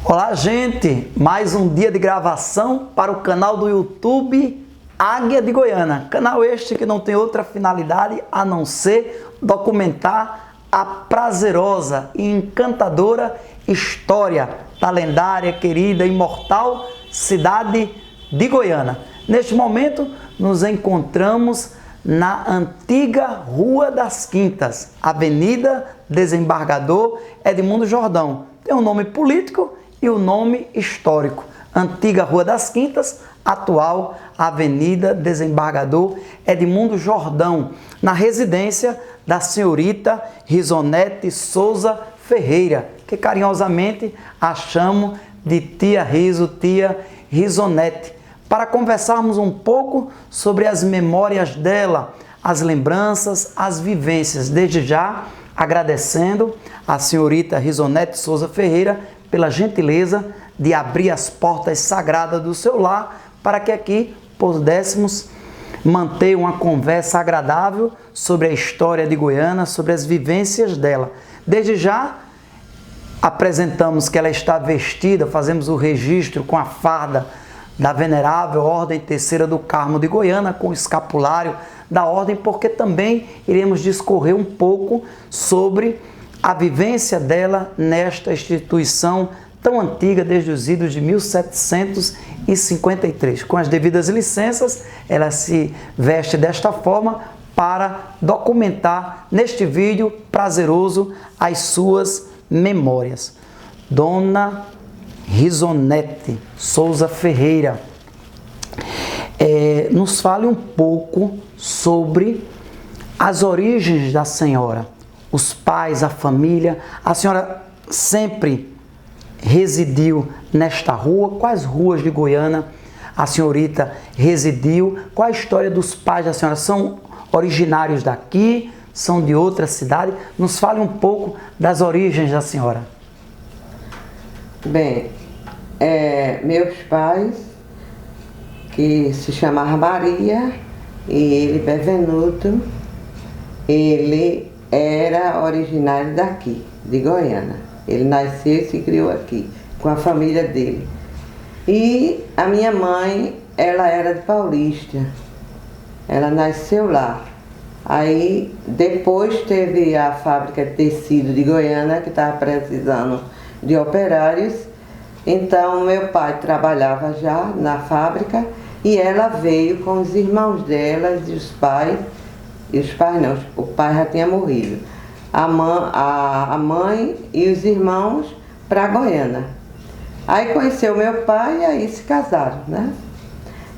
Olá, gente! Mais um dia de gravação para o canal do YouTube Águia de Goiânia. Canal este que não tem outra finalidade a não ser documentar a prazerosa e encantadora história da lendária, querida, imortal cidade de Goiânia. Neste momento, nos encontramos na antiga Rua das Quintas, Avenida Desembargador Edmundo Jordão. Tem um nome político e o nome histórico. Antiga Rua das Quintas, atual Avenida Desembargador Edmundo Jordão, na residência da senhorita Risonete Souza Ferreira, que carinhosamente a chamo de Tia Riso, Tia Risonete, para conversarmos um pouco sobre as memórias dela, as lembranças, as vivências. Desde já, agradecendo a senhorita Risonete Souza Ferreira pela gentileza de abrir as portas sagradas do seu lar para que aqui pudéssemos manter uma conversa agradável sobre a história de Goiânia, sobre as vivências dela. Desde já, apresentamos que ela está vestida, fazemos o registro com a farda da Venerável Ordem Terceira do Carmo de Goiânia, com o escapulário da Ordem, porque também iremos discorrer um pouco sobre a vivência dela nesta instituição tão antiga, desde os idos de 1753. Com as devidas licenças, ela se veste desta forma para documentar neste vídeo prazeroso as suas memórias. Dona Risonete Souza Ferreira, nos fale um pouco sobre as origens da senhora, os pais, a família. A senhora sempre residiu nesta rua? Quais ruas de Goiânia a senhorita residiu? Qual a história dos pais da senhora? São originários daqui? São de outra cidade? Nos fale um pouco das origens da senhora. Bem, meus pais, que se chamava Maria, e ele, Bevenuto, ele era originário daqui, de Goiânia. Ele nasceu e se criou aqui, com a família dele. E a minha mãe, ela era de Paulista, ela nasceu lá. Aí, depois teve a fábrica de tecido de Goiânia, que estava precisando de operários. Então, meu pai trabalhava já na fábrica e ela veio com os irmãos dela e os pais não, o pai já tinha morrido. A mãe e os irmãos para Goiânia. Aí conheceu meu pai e aí se casaram, né?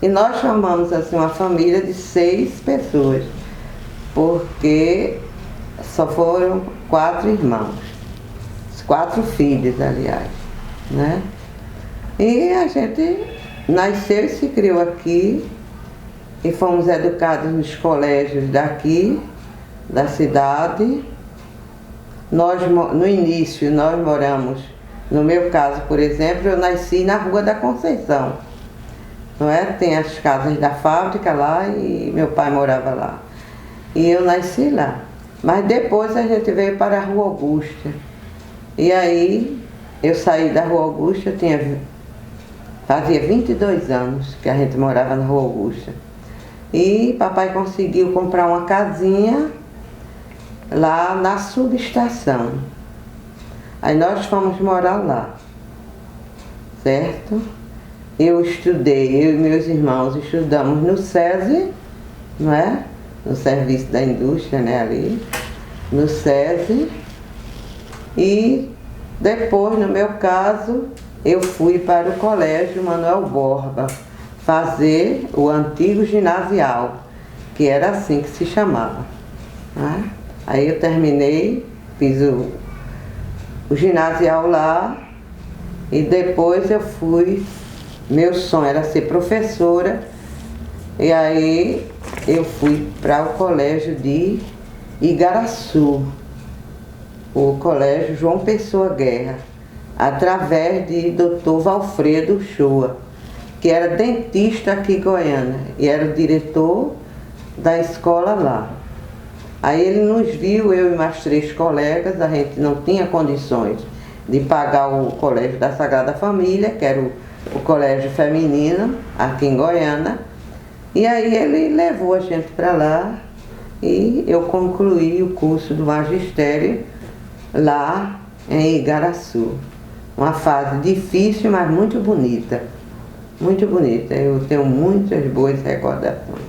E nós chamamos assim uma família de 6 pessoas, porque só foram 4 irmãos, 4 filhos, aliás, né? E a gente nasceu e se criou aqui e fomos educados nos colégios daqui, da cidade. No início, nós moramos, no meu caso, por exemplo, eu nasci na Rua da Conceição, não é? Tem as casas da fábrica lá e meu pai morava lá. E eu nasci lá. Mas depois a gente veio para a Rua Augusta. E aí eu saí da Rua Augusta, fazia 22 anos que a gente morava na Rua Augusta. E papai conseguiu comprar uma casinha lá na subestação. Aí nós fomos morar lá, certo? Eu e meus irmãos estudamos no SESI, não é? No Serviço da Indústria, né, ali, no SESI. E depois, no meu caso, eu fui para o Colégio Manuel Borba, fazer o antigo ginasial, que era assim que se chamava, né? Aí eu terminei, fiz o ginasial lá e depois meu sonho era ser professora, e aí eu fui para o colégio de Igaraçu, o colégio João Pessoa Guerra, através de Dr. Valfredo Shoa, que era dentista aqui em Goiânia e era o diretor da escola lá. Aí ele nos viu, eu e mais 3 colegas, a gente não tinha condições de pagar o Colégio da Sagrada Família, que era o colégio feminino aqui em Goiânia. E aí ele levou a gente para lá e eu concluí o curso do magistério lá em Igaraçu. Uma fase difícil, mas muito bonita. Muito bonita. Eu tenho muitas boas recordações.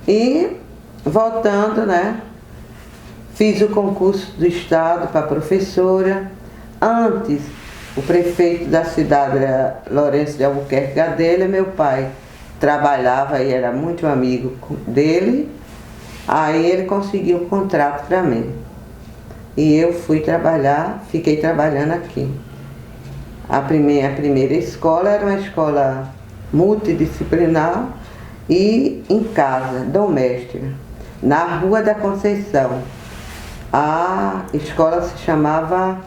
E, voltando, né? Fiz o concurso do estado para professora. Antes, o prefeito da cidade era Lourenço de Albuquerque Gadelha. Meu pai trabalhava e era muito amigo dele. Aí ele conseguiu um contrato para mim. E eu fui trabalhar, fiquei trabalhando aqui. A primeira escola era uma escola multidisciplinar e em casa, doméstica, na Rua da Conceição. A escola se chamava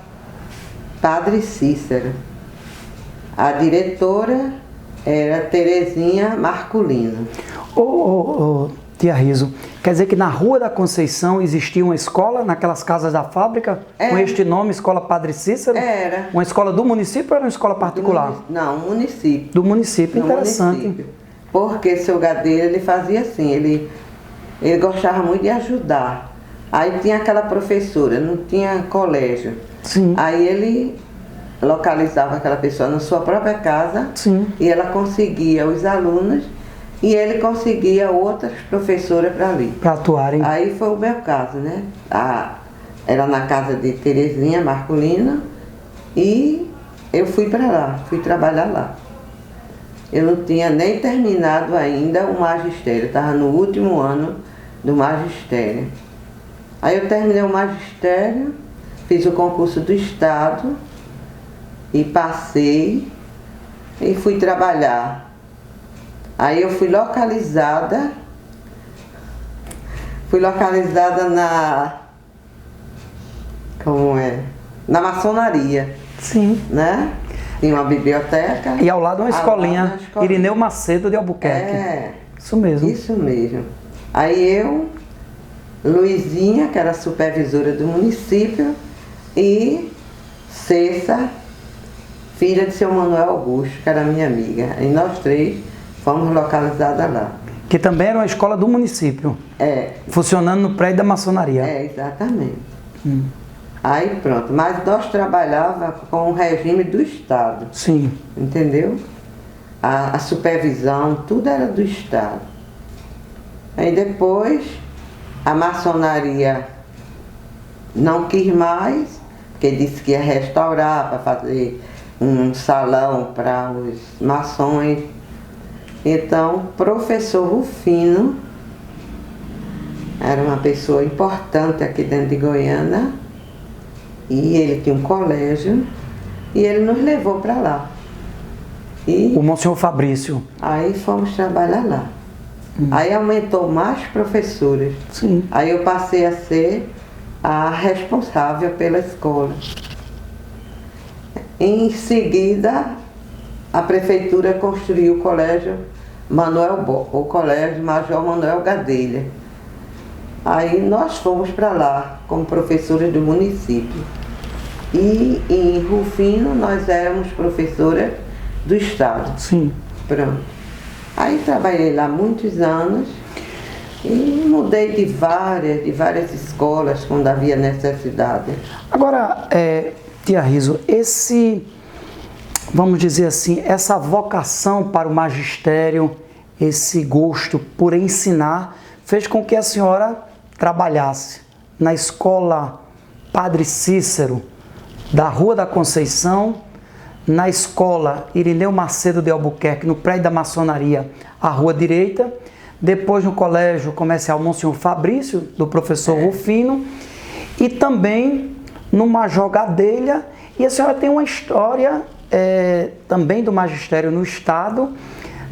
Padre Cícero. A diretora era Terezinha Marculino. Tia Riso, quer dizer que na Rua da Conceição existia uma escola, naquelas casas da fábrica, com este nome, Escola Padre Cícero? Era. Uma escola do município ou era uma escola particular? Não, município. Do município, interessante. Município. Porque seu Gadelha, ele fazia assim, ele gostava muito de ajudar. Aí tinha aquela professora, não tinha colégio. Sim. Aí ele localizava aquela pessoa na sua própria casa. Sim. E ela conseguia os alunos e ele conseguia outras professoras para ali. Para atuarem. Aí foi o meu caso, né? Era na casa de Terezinha Marculina e eu fui para lá, fui trabalhar lá. Eu não tinha nem terminado ainda o magistério, estava no último ano do magistério. Aí eu terminei o magistério, fiz o concurso do estado e passei e fui trabalhar. Aí eu fui localizada na maçonaria. Sim. Né? Tinha uma biblioteca. E ao lado uma escolinha, Irineu Macedo de Albuquerque. É. Isso mesmo. Isso mesmo. Aí eu, Luizinha, que era supervisora do município, e Cessa, filha de seu Manuel Augusto, que era minha amiga. E nós três fomos localizadas lá. Que também era uma escola do município. É. Funcionando no prédio da maçonaria. É, exatamente. Aí pronto, mas nós trabalhávamos com o regime do Estado. Sim. Entendeu? A supervisão, tudo era do Estado. Aí depois a maçonaria não quis mais, porque disse que ia restaurar para fazer um salão para os maçons. Então, o professor Rufino era uma pessoa importante aqui dentro de Goiânia e ele tinha um colégio e ele nos levou para lá. E o Monsenhor Fabrício. aí fomos trabalhar lá. Aí aumentou mais professoras. Sim. Aí eu passei a ser a responsável pela escola. Em seguida, a prefeitura construiu o colégio o colégio Major Manuel Gadelha. Aí nós fomos para lá como professores do município. E em Rufino nós éramos professoras do estado. Sim. Pronto. Aí trabalhei lá muitos anos e mudei de várias escolas quando havia necessidade. Agora, tia Riso, vamos dizer assim, essa vocação para o magistério, esse gosto por ensinar, fez com que a senhora trabalhasse na escola Padre Cícero, da Rua da Conceição, na escola Irineu Macedo de Albuquerque, no prédio da maçonaria, a Rua Direita, depois no colégio comercial Monsenhor Fabrício, do professor Rufino, e também no Major Gadelha. E a senhora tem uma história também do magistério no estado,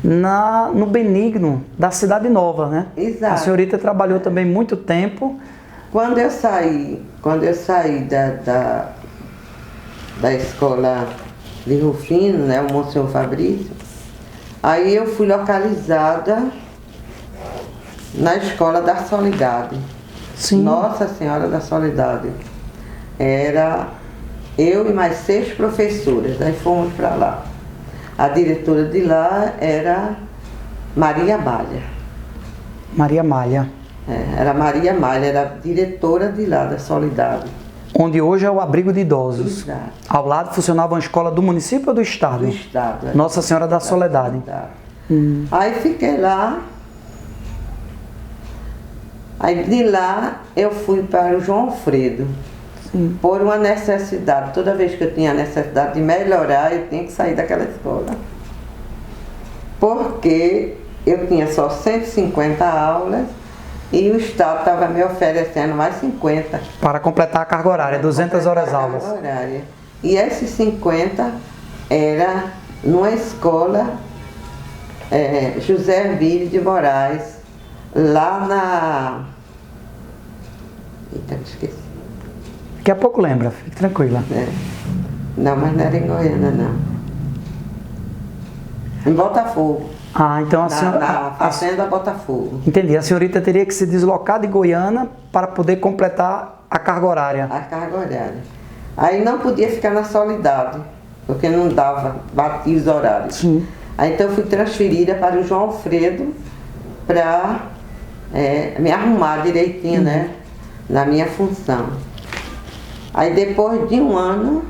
no Benigno, da Cidade Nova, né? Exato. A senhorita trabalhou também muito tempo. Quando eu saí da escola de Rufino, né, o Monsenhor Fabrício, aí eu fui localizada na Escola da Soledade. Sim. Nossa Senhora da Soledade. Era eu e mais 6 professoras, aí fomos para lá. A diretora de lá era Maria Malha. Maria Malha. Era Maria Malha, era diretora de lá, da Solidade. Onde hoje é o abrigo de idosos. Exato. Ao lado funcionava uma escola do município ou do estado? Do estado. Nossa Senhora da Soledade. Aí fiquei lá. Aí de lá eu fui para o João Alfredo. Sim. Por uma necessidade. Toda vez que eu tinha necessidade de melhorar, eu tinha que sair daquela escola. Porque eu tinha só 150 aulas e o Estado estava me oferecendo mais 50. Para completar a carga horária, 200 horas aulas. Horária. E esses 50 era numa escola José Hermílio de Moraes, lá na... Eita, esqueci. Daqui a pouco lembra, fique tranquila. Não, mas não era em Goiânia, não. Em Botafogo. Ah, então a senhora... Na Fazenda Botafogo. Entendi, a senhorita teria que se deslocar de Goiânia para poder completar a carga horária. A carga horária. Aí não podia ficar na Solidade, porque não dava, batia os horários. Sim. Aí então eu fui transferida para o João Alfredo para me arrumar direitinho, né, na minha função. Aí depois de um ano,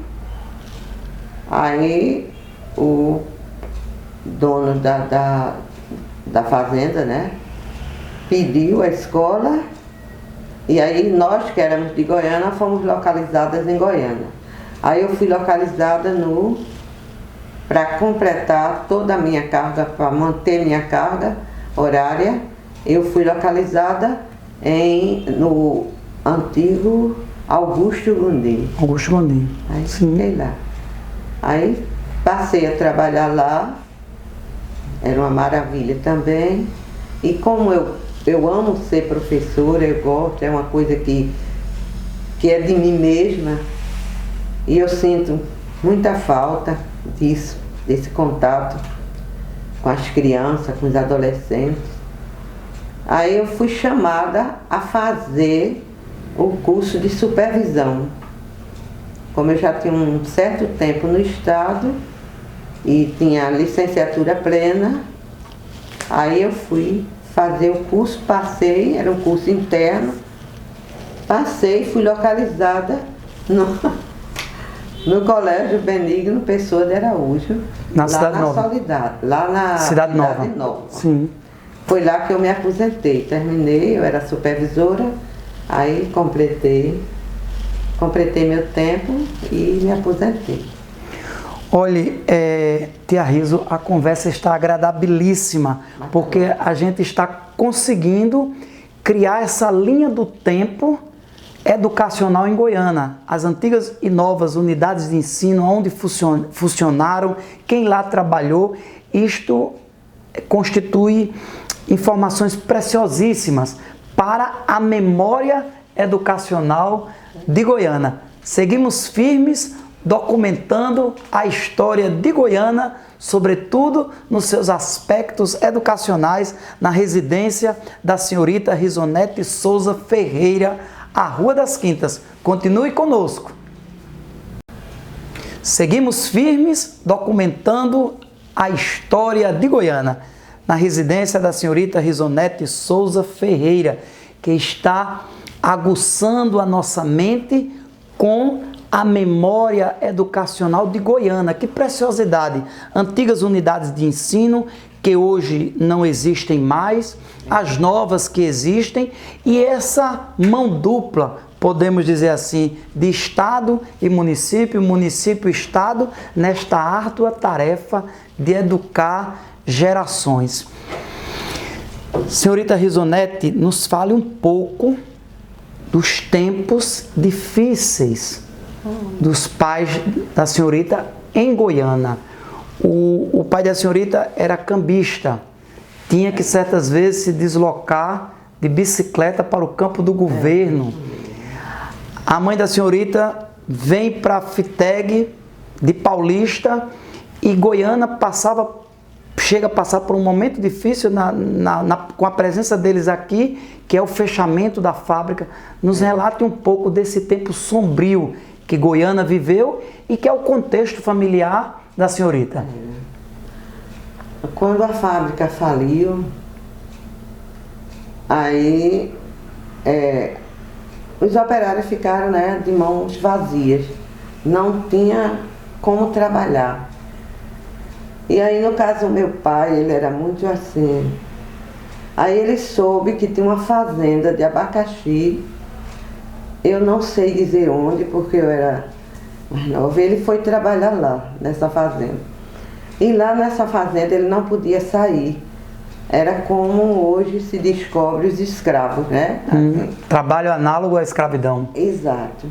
aí o dono da fazenda, né, pediu a escola e aí nós que éramos de Goiânia fomos localizadas em Goiânia. Aí eu fui localizada para completar toda a minha carga, para manter minha carga horária, eu fui localizada no antigo Augusto Gondim. Augusto Gondim. Aí Sim. fiquei lá. Aí passei a trabalhar lá, era uma maravilha também. E como eu amo ser professora, eu gosto, é uma coisa que é de mim mesma, e eu sinto muita falta disso, desse contato com as crianças, com os adolescentes. Aí eu fui chamada a fazer o curso de supervisão. Como eu já tinha um certo tempo no estado e tinha licenciatura plena, aí eu fui fazer o curso, passei, era um curso interno, passei e fui localizada no Colégio Benigno Pessoa de Araújo, Na Cidade Nova. Solidade, lá na Cidade Nova. Sim. Foi lá que eu me aposentei, terminei, eu era supervisora, aí completei meu tempo e me aposentei. Olhe, Tia Riso, a conversa está agradabilíssima, porque a gente está conseguindo criar essa linha do tempo educacional em Goiânia. As antigas e novas unidades de ensino, onde funcionaram, quem lá trabalhou, isto constitui informações preciosíssimas para a memória educacional de Goiânia. Seguimos firmes, documentando a história de Goiânia, sobretudo nos seus aspectos educacionais, na residência da senhorita Risonete Souza Ferreira, a Rua das Quintas. Continue conosco. Seguimos firmes, documentando a história de Goiânia, na residência da senhorita Risonete Souza Ferreira, que está aguçando a nossa mente com a memória educacional de Goiânia. Que preciosidade! Antigas unidades de ensino que hoje não existem mais, as novas que existem, e essa mão dupla, podemos dizer assim, de Estado e município, município e Estado, nesta árdua tarefa de educar gerações. Senhorita Risonete, nos fale um pouco dos tempos difíceis dos pais da senhorita em Goiânia. O pai da senhorita era cambista, tinha que certas vezes se deslocar de bicicleta para o campo do governo. A mãe da senhorita vem para a FITEG de Paulista e Goiânia chega a passar por um momento difícil com a presença deles aqui, que é o fechamento da fábrica. Nos relate um pouco desse tempo sombrio que Goiânia viveu e que é o contexto familiar da senhorita. Quando a fábrica faliu, aí os operários ficaram, né, de mãos vazias, não tinha como trabalhar. E aí, no caso, o meu pai, ele era muito assim. Aí ele soube que tinha uma fazenda de abacaxi, eu não sei dizer onde, porque eu era mais nova. Ele foi trabalhar lá, nessa fazenda. E lá nessa fazenda ele não podia sair. Era como hoje se descobre os escravos, né? Trabalho análogo à escravidão. Exato.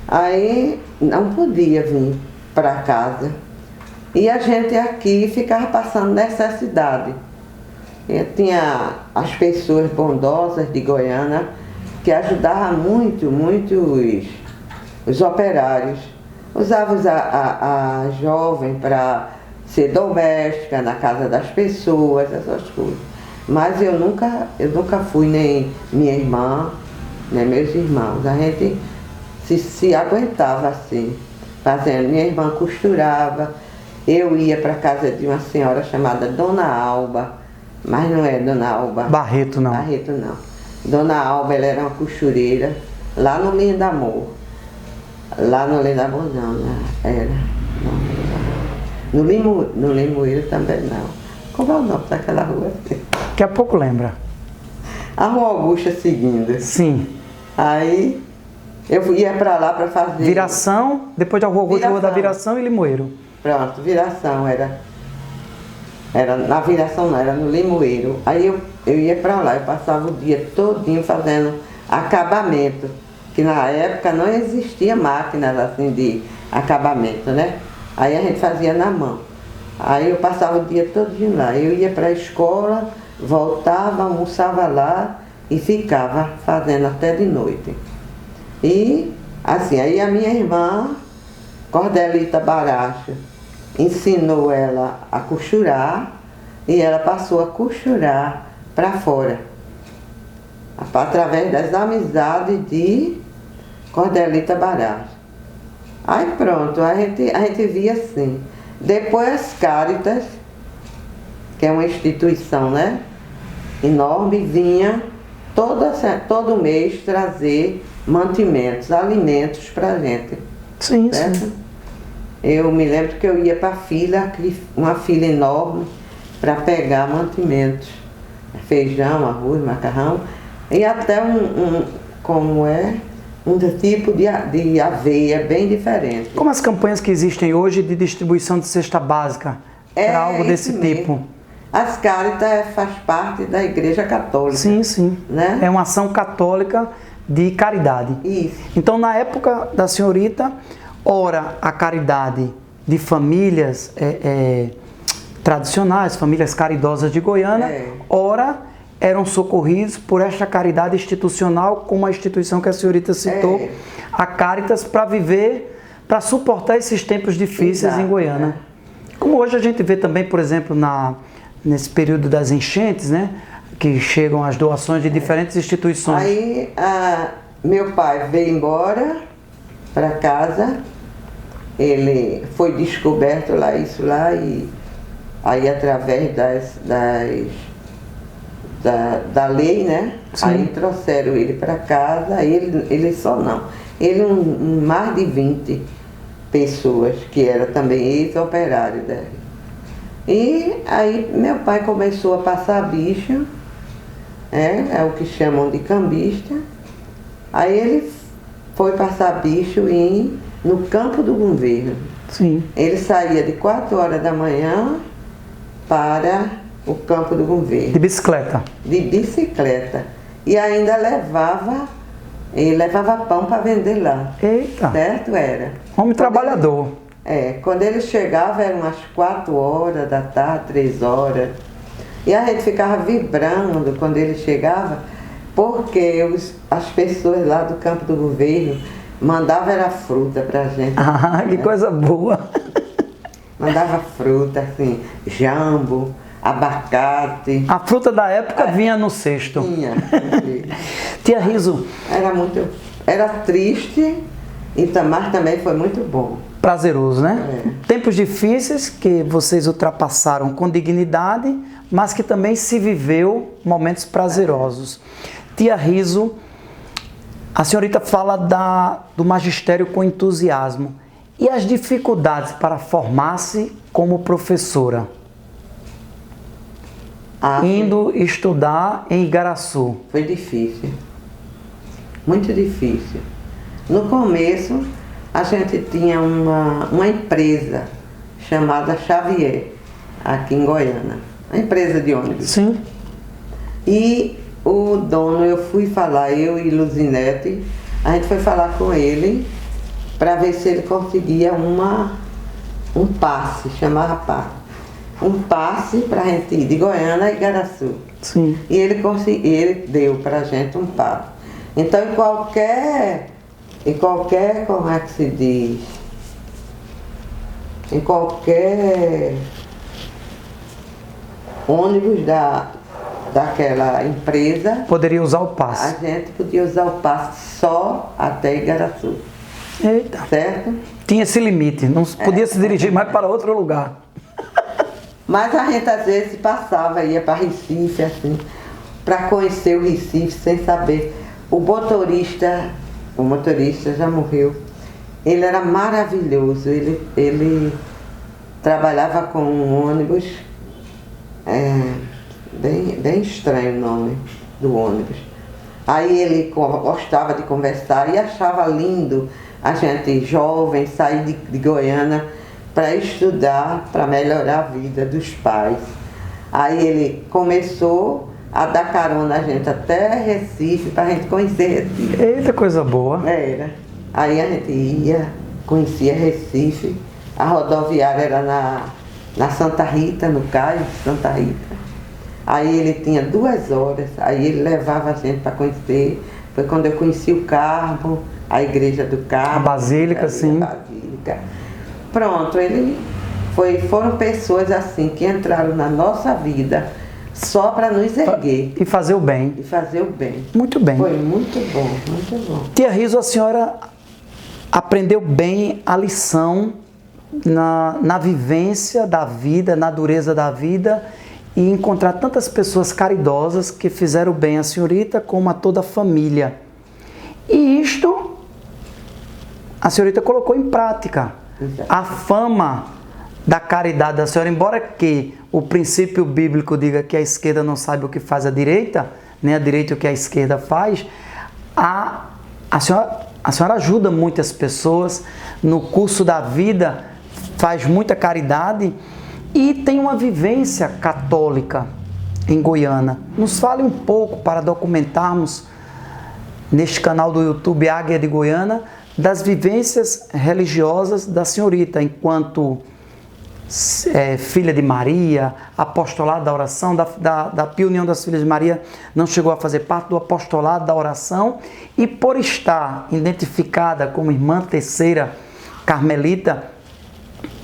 Aí não podia vir para casa. E a gente aqui ficava passando necessidade. E tinha as pessoas bondosas de Goiânia que ajudavam muito os operários. Usavam a jovem para ser doméstica na casa das pessoas, essas coisas. Mas eu nunca fui nem minha irmã, nem meus irmãos. A gente se aguentava assim, fazendo. Minha irmã costurava, eu ia para a casa de uma senhora chamada Dona Alba, mas não é Dona Alba Barreto, não. Barreto, não. Dona Alba, ela era uma costureira lá no Lindamor. Lá no Lindamor não, né? Era. No Limoeiro também não. Como é o nome daquela rua? Daqui a pouco lembra. A Rua Augusta seguindo. Sim. Aí eu ia para lá para fazer. Viração, depois da Rua Augusta, Rua da Viração e Limoeiro. Pronto, Viração era na Viração não, era no Limoeiro. Aí eu ia para lá, eu passava o dia todinho fazendo acabamento, que na época não existia máquinas assim de acabamento, né? Aí a gente fazia na mão. Aí eu passava o dia todinho lá. Eu ia para a escola, voltava, almoçava lá e ficava fazendo até de noite. E assim, aí a minha irmã, Cordelita Baracho, ensinou ela a costurar e ela passou a costurar para fora, através das amizades de Cordelita Baracho. Aí pronto, a gente via assim. Depois as Cáritas, que é uma instituição, né, enorme, vinha todo mês trazer mantimentos, alimentos para a gente. Sim, certo? sim. Eu me lembro que eu ia para a fila, uma fila enorme, para pegar mantimentos. Feijão, arroz, macarrão, e até um tipo de aveia bem diferente. Como as campanhas que existem hoje de distribuição de cesta básica? Era algo desse tipo? As Cáritas faz parte da Igreja Católica. Sim, sim. Né? É uma ação católica de caridade. Isso. Então, na época da senhorita, ora a caridade de famílias tradicionais, famílias caridosas de Goiânia, ora eram socorridos por esta caridade institucional, como a instituição que a senhorita citou, a Cáritas, para viver, para suportar esses tempos difíceis. Exato, em Goiânia. Né? Como hoje a gente vê também, por exemplo, nesse período das enchentes, né, que chegam as doações de diferentes instituições. Aí meu pai veio embora para casa, ele foi descoberto lá, e aí através da lei, né? Sim. Aí trouxeram ele para casa, ele só não. Ele mais de 20 pessoas, que era também ex-operário dele. E aí meu pai começou a passar bicho, é o que chamam de cambista. Aí ele foi passar bicho no Campo do Governo. Sim. Ele saía de 4 horas da manhã para o Campo do Governo. De bicicleta? De bicicleta. E ainda levava pão para vender lá. Eita! Certo? Era. Homem trabalhador. Quando ele chegava eram umas 4 horas da tarde, 3 horas. E a gente ficava vibrando quando ele chegava, porque as pessoas lá do Campo do Governo mandavam era fruta pra gente. Ah, que coisa boa! Mandava fruta, assim, jambo, abacate. A fruta da época vinha no cesto. Tinha. Tia Riso. Era triste, Mas também foi muito bom. Prazeroso, né? Tempos difíceis que vocês ultrapassaram com dignidade, mas que também se viveu momentos prazerosos. Tia Riso, a senhorita fala do magistério com entusiasmo. E as dificuldades para formar-se como professora? Indo estudar em Igaraçu. Foi difícil. Muito difícil. No começo, a gente tinha uma empresa chamada Xavier, aqui em Goiânia. Uma empresa de ônibus. Sim. E o dono, eu fui falar, eu e Luzinete, a gente foi falar com ele para ver se ele conseguia um passe, chamava passe. Um passe para a gente ir de Goiânia a Igaraçu. Sim. E ele deu para a gente um passe. Então, em qualquer, como é que se diz? Em qualquer ônibus daquela empresa, poderia usar o passe. A gente podia usar o passe só até Igaraçu. Eita. Certo? Tinha esse limite, não podia se dirigir mais para outro lugar. Mas a gente às vezes passava, ia para Recife, assim, para conhecer o Recife sem saber. O motorista já morreu. Ele era maravilhoso, ele trabalhava com um ônibus, bem estranho o nome do ônibus. Aí ele gostava de conversar e achava lindo a gente jovem sair de Goiânia para estudar, para melhorar a vida dos pais. Aí ele começou a dar carona a gente até Recife, para a gente conhecer Recife. Eita, coisa boa. Era. Aí a gente ia, conhecia Recife, a rodoviária era na Santa Rita, no cais de Santa Rita. Aí ele tinha 2 horas, aí ele levava a gente para conhecer. Foi quando eu conheci o Carmo, a igreja do Carmo. A Basílica, sim. A Basílica. Pronto, foram pessoas assim que entraram na nossa vida só para nos erguer. E fazer o bem. E fazer o bem. Muito bem. Foi muito bom, muito bom. Tia Riso, a senhora aprendeu bem a lição na vivência da vida, na dureza da vida, e encontrar tantas pessoas caridosas que fizeram bem a senhorita como a toda a família. E isto a senhorita colocou em prática. Exato. A fama da caridade da senhora, embora que o princípio bíblico diga que a esquerda não sabe o que faz a direita, nem a direita o que a esquerda faz, a senhora ajuda muitas pessoas no curso da vida, faz muita caridade e tem uma vivência católica em Goiânia. Nos fale um pouco para documentarmos neste canal do YouTube Águia de Goiânia das vivências religiosas da senhorita, enquanto filha de Maria, apostolado da oração, da Pia União das Filhas de Maria, não chegou a fazer parte do apostolado da oração, e por estar identificada como irmã terceira carmelita,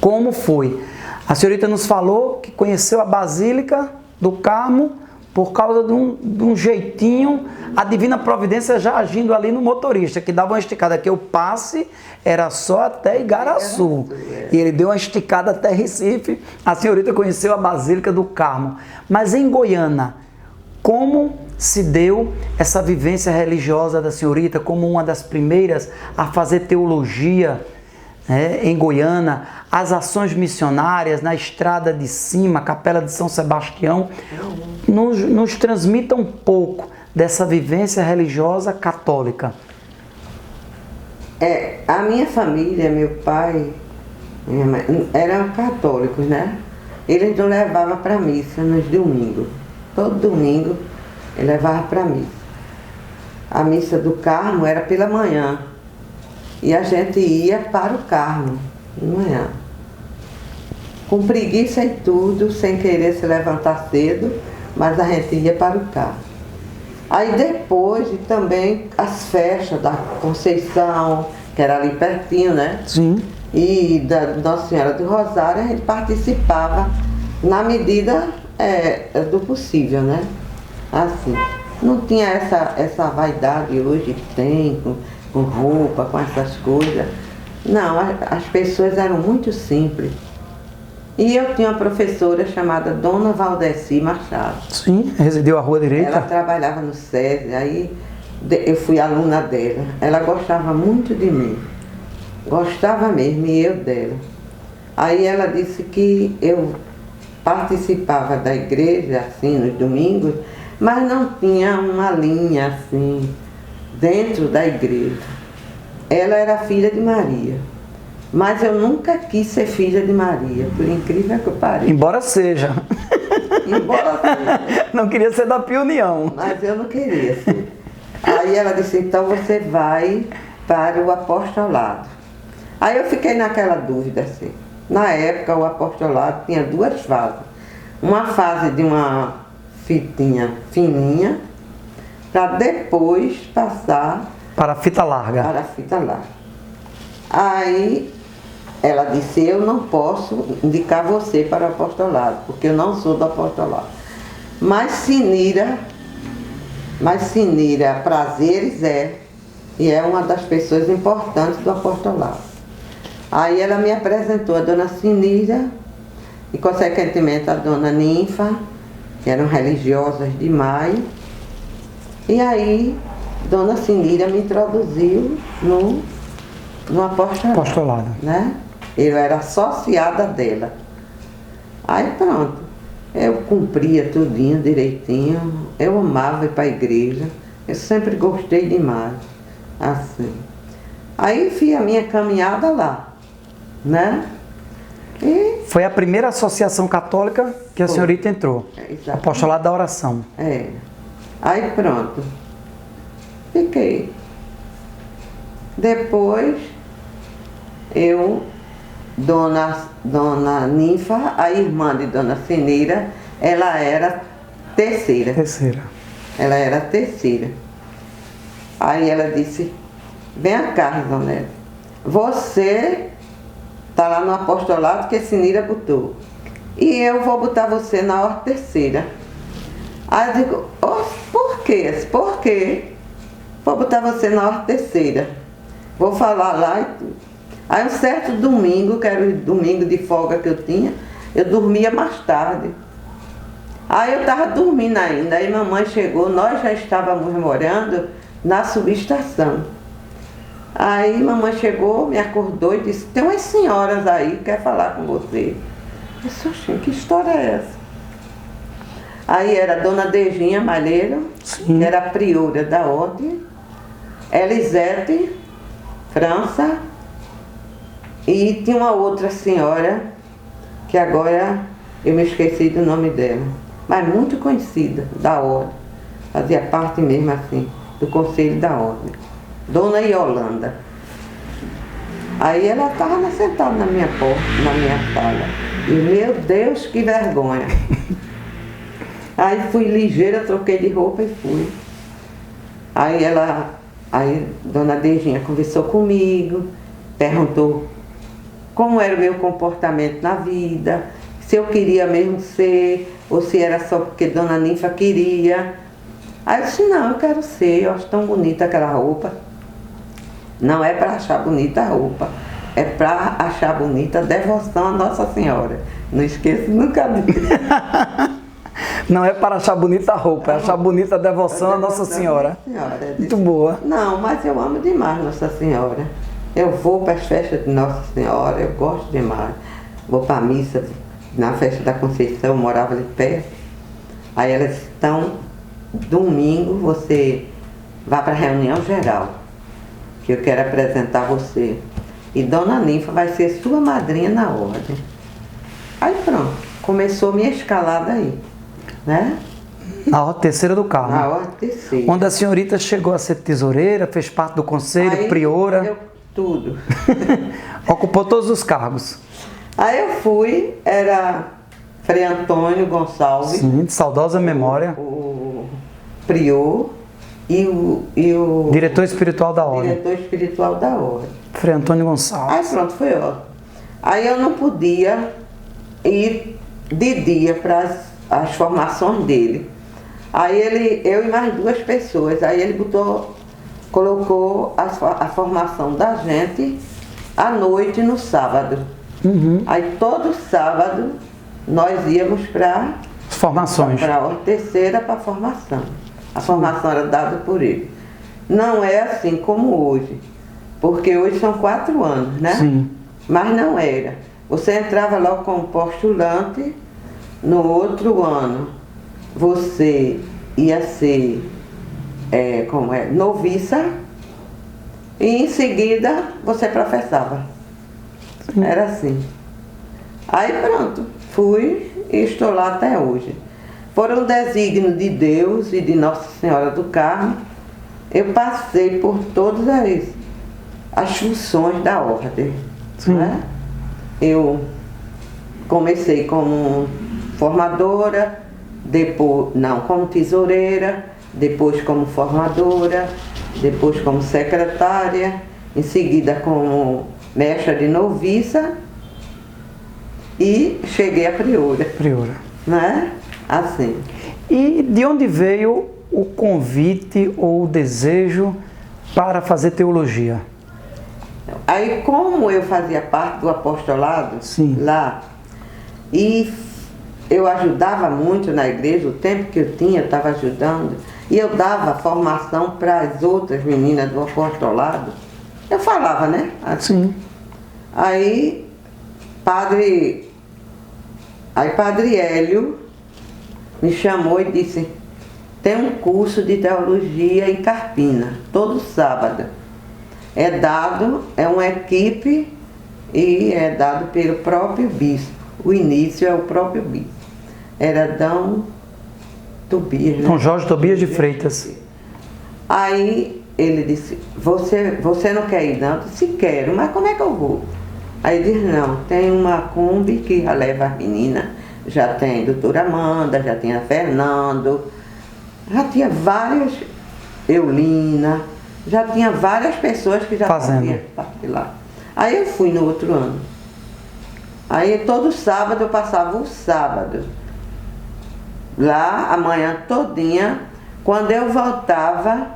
como foi? A senhorita nos falou que conheceu a Basílica do Carmo por causa de um jeitinho, a divina providência já agindo ali no motorista, que dava uma esticada, que o passe era só até Igaraçu. E ele deu uma esticada até Recife. A senhorita conheceu a Basílica do Carmo. Mas em Goiânia, como se deu essa vivência religiosa da senhorita como uma das primeiras a fazer teologia, em Goiânia, as ações missionárias na Estrada de Cima, Capela de São Sebastião, nos transmitam um pouco dessa vivência religiosa católica. A minha família, meu pai, minha mãe, eram católicos, né? Eles não levavam para missa nos domingos. Todo domingo ele levava para missa. A missa do Carmo era pela manhã. E a gente ia para o Carmo de manhã. Com preguiça e tudo, sem querer se levantar cedo, mas a gente ia para o Carmo. Aí depois também as festas da Conceição, que era ali pertinho, né? Sim. E da Nossa Senhora do Rosário, a gente participava na medida do possível, né? Assim. Não tinha essa vaidade hoje que tem, com roupa, com essas coisas. Não, as pessoas eram muito simples. E eu tinha uma professora chamada Dona Valdeci Machado. Sim, residiu à Rua Direita. Ela trabalhava no SESI, aí eu fui aluna dela. Ela gostava muito de mim. Gostava mesmo, e eu dela. Aí ela disse que eu participava da igreja, assim, nos domingos, mas não tinha uma linha, assim, dentro da igreja. Ela era filha de Maria. Mas eu nunca quis ser filha de Maria, por incrível que pareça. Embora seja. Embora seja. Não queria ser da Pia União. Mas eu não queria ser. Aí ela disse, então você vai para o apostolado. Aí eu fiquei naquela dúvida, assim. Na época, o apostolado tinha duas fases. Uma fase de uma fitinha fininha, para depois passar para a fita larga. para a fita larga. Aí ela disse, eu não posso indicar você para o apostolado, porque eu não sou do apostolado. Mas Sinira Prazeres e é uma das pessoas importantes do apostolado. Aí ela me apresentou a dona Sinira e, consequentemente, a dona Ninfa, que eram religiosas demais. E aí, dona Sinira me introduziu no apostolado. Né? Eu era associada dela. Aí pronto, eu cumpria tudinho direitinho, eu amava ir para a igreja, eu sempre gostei demais, assim. Aí fiz a minha caminhada lá, né? E foi a primeira associação católica que a senhorita entrou, apostolado da oração. É. Aí pronto, fiquei. Depois Dona Ninfa, a irmã de Dona Sinira, ela era terceira. Ela era terceira. Aí ela disse, vem cá, Ronelli, você está lá no apostolado que a Sinira botou. E eu vou botar você na ordem terceira. Aí eu digo, por quê? Por quê? Vou botar você na ordem terceira. Vou falar lá e tudo. Aí um certo domingo, que era o domingo de folga que eu tinha, eu dormia mais tarde. Aí eu estava dormindo ainda, aí mamãe chegou, nós já estávamos morando na subestação. Aí mamãe chegou, me acordou e disse, tem umas senhoras aí que quer falar com você. Eu disse, oxe, que história é essa? Aí era a dona Dejinha Malheiro, que era a priora da ordem, Elisete França, e tinha uma outra senhora, que agora eu me esqueci do nome dela, mas muito conhecida da ordem, fazia parte mesmo assim, do conselho da ordem, Dona Yolanda. Aí ela estava sentada na minha porta, na minha sala, e meu Deus, que vergonha. Aí fui ligeira, troquei de roupa e fui. Aí Dona Dejinha conversou comigo, perguntou como era o meu comportamento na vida, se eu queria mesmo ser, ou se era só porque Dona Ninfa queria. Aí eu disse, não, eu quero ser, eu acho tão bonita aquela roupa. Não é para achar bonita a roupa, é para achar bonita a devoção à Nossa Senhora. Não esqueço nunca disso. Não é para achar bonita a roupa, é achar bonita a devoção à Nossa Senhora. Muito boa. Não, mas eu amo demais Nossa Senhora. Eu vou para as festas de Nossa Senhora, eu gosto demais. Vou para a missa, na festa da Conceição, eu morava ali perto. Aí elas disse, então, domingo você vai para a reunião geral, que eu quero apresentar você. E Dona Ninfa vai ser sua madrinha na ordem. Aí pronto, começou minha escalada aí, né? Na ordem terceira do Carmo. Na ordem terceira. Onde a senhorita chegou a ser tesoureira, fez parte do conselho, aí, priora. Tudo. Ocupou todos os cargos. Aí eu fui, era Frei Antônio Gonçalves. Sim, de saudosa memória. O prior e o diretor espiritual da ordem. Diretor espiritual da ordem. Frei Antônio Gonçalves. Aí pronto, foi ótimo. Aí eu não podia ir de dia para as formações dele. Aí eu e mais duas pessoas, aí ele botou colocou a formação da gente à noite no sábado. Aí todo sábado nós íamos para Formações. Para a terceira para a formação. A formação era dada por ele. Não é assim como hoje, porque hoje são 4 anos, né? Sim. Mas não era. Você entrava logo como postulante, no outro ano você ia ser noviça e em seguida você professava. Era assim. Aí pronto, fui e estou lá até hoje. Por um desígnio de Deus e de Nossa Senhora do Carmo, eu passei por todas as funções da ordem. Né? Eu comecei como formadora, depois, como tesoureira, depois como formadora, depois como secretária, em seguida como mestra de noviça e cheguei a priora. Priora. Né? Assim. E de onde veio o convite ou o desejo para fazer teologia? Aí, como eu fazia parte do apostolado lá, e eu ajudava muito na igreja, o tempo que eu tinha, eu estava ajudando, e eu dava formação para as outras meninas do apostolado, eu falava, né? Assim. Aí, Padre Hélio me chamou e disse: tem um curso de teologia em Carpina, todo sábado. É uma equipe e é dado pelo próprio bispo. O início é o próprio bispo. Era Dom Tobias. Dom Jorge Tobias de Freitas. Aí ele disse: você não quer ir não? Eu disse: quero, mas como é que eu vou? Aí ele disse: não, tem uma Kombi que já leva as meninas. Já tem a doutora Amanda, já tinha Fernando, já tinha várias, Eulina, já tinha várias pessoas que já faziam parte lá. Aí eu fui no outro ano. Aí todo sábado eu passava o sábado lá, a manhã todinha. Quando eu voltava,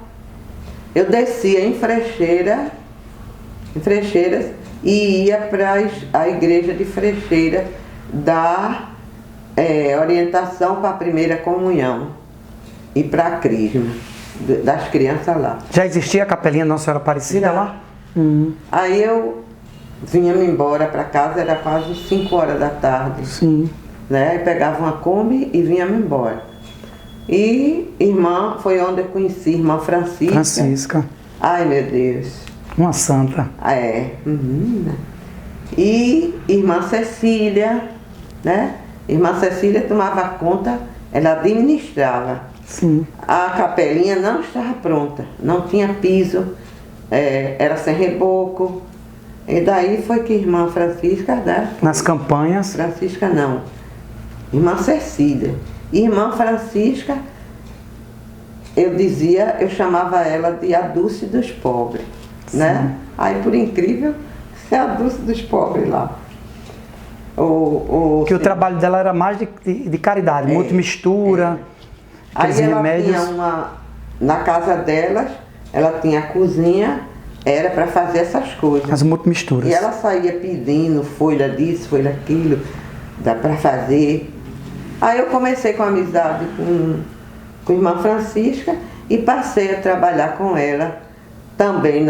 eu descia em Frecheiras e ia para a igreja de Frecheiras dar orientação para a primeira comunhão e para a crisma das crianças lá. Já existia a capelinha Nossa Senhora Aparecida lá? Aí eu vinha-me embora para casa, era quase 5 horas da tarde. Né? Eu pegava uma Kombi e vinha-me embora. E foi onde eu conheci irmã Francisca. Ai, meu Deus. Uma santa. E irmã Cecília, né? Irmã Cecília tomava conta, ela administrava. A capelinha não estava pronta, não tinha piso, era sem reboco. E daí foi que irmã Francisca... Né? Nas campanhas? Francisca não, irmã Cecília. Irmã Francisca, eu chamava ela de a Dulce dos pobres, né? Aí, por incrível, é a Dulce dos pobres lá. Que o trabalho dela era mais de caridade, multimistura, aí ela remédios. Na casa delas, ela tinha a cozinha, era para fazer essas coisas. As multimisturas. E ela saía pedindo folha disso, folha daquilo, dá para fazer. Aí eu comecei com amizade com a irmã Francisca e passei a trabalhar com ela também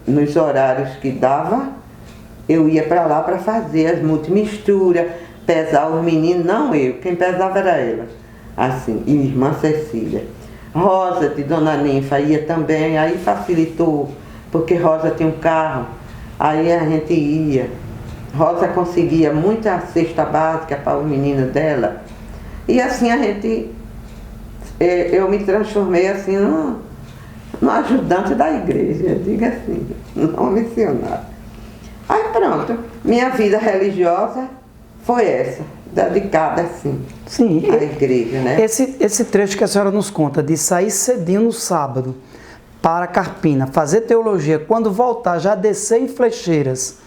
nos horários que dava. Eu ia para lá para fazer as multimisturas, pesar os meninos, não eu, quem pesava era ela. Assim, e irmã Cecília. Rosa de Dona Ninfa ia também, aí facilitou, porque Rosa tinha um carro, aí a gente ia. Rosa conseguia muita cesta básica para os meninos dela. E assim eu me transformei assim no ajudante da igreja, diga assim, não missionário. Aí pronto, minha vida religiosa foi essa, dedicada assim à igreja, né? Esse trecho que a senhora nos conta, de sair cedinho no sábado para Carpina, fazer teologia, quando voltar já descer em Flecheiras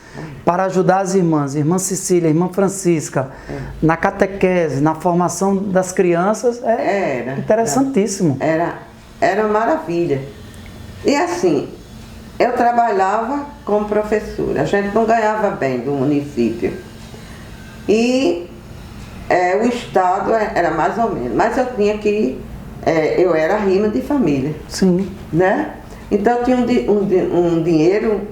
para ajudar as irmãs, irmã Cecília, irmã Francisca, na catequese, na formação das crianças, era interessantíssimo. Era maravilha. E assim, eu trabalhava como professora, a gente não ganhava bem do município. E o Estado era mais ou menos, mas eu tinha que, eu era rima de família. Sim. Né? Então eu tinha um dinheiro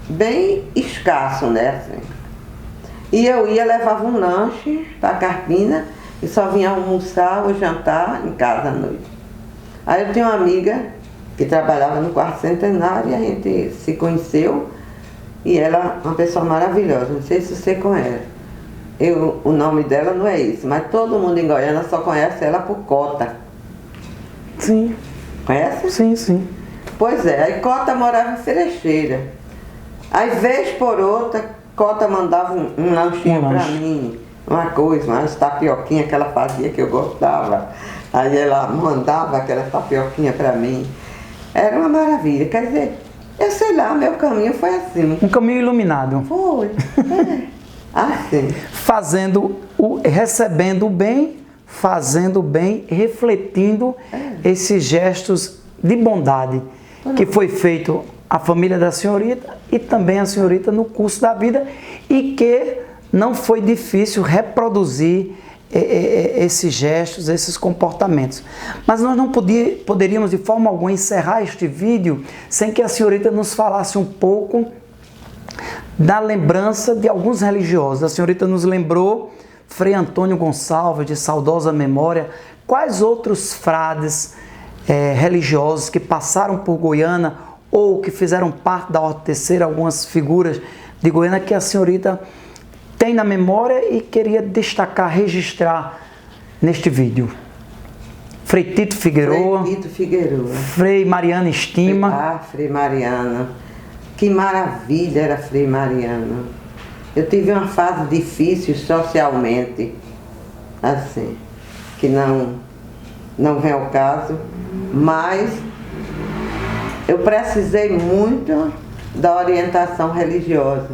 bem escasso, né? Assim. E eu levava um lanche para Carpina e só vinha almoçar ou jantar em casa à noite. Aí eu tinha uma amiga que trabalhava no quarto centenário e a gente se conheceu e ela é uma pessoa maravilhosa, não sei se você conhece. O nome dela não é esse, mas todo mundo em Goiânia só conhece ela por Cota. Sim. Conhece? Sim, sim. Pois é, aí Cota morava em Cerecheira. Aí, vez por outra, Cota mandava um lanchinho pra mim, uma coisa, umas tapioquinha que ela fazia que eu gostava. Aí ela mandava aquela tapioquinha pra mim. Era uma maravilha, quer dizer, eu sei lá, meu caminho foi assim. Um caminho iluminado. Foi, assim. Recebendo o bem, fazendo o bem, refletindo esses gestos de bondade que foi feito à família da senhorita e também a senhorita no curso da vida e que não foi difícil reproduzir esses gestos, esses comportamentos. Mas nós não poderíamos de forma alguma encerrar este vídeo sem que a senhorita nos falasse um pouco da lembrança de alguns religiosos. A senhorita nos lembrou Frei Antônio Gonçalves, de saudosa memória. Quais outros frades religiosos que passaram por Goiânia ou que fizeram parte da Ordem Terceira, algumas figuras de Goiânia que a senhorita tem na memória e queria destacar, registrar neste vídeo? Frei Tito Figueroa. Frei Tito Figueroa. Frei Mariano Estima. Frei Mariano. Que maravilha era Frei Mariano. Eu tive uma fase difícil socialmente, assim, que não vem ao caso, mas eu precisei muito da orientação religiosa.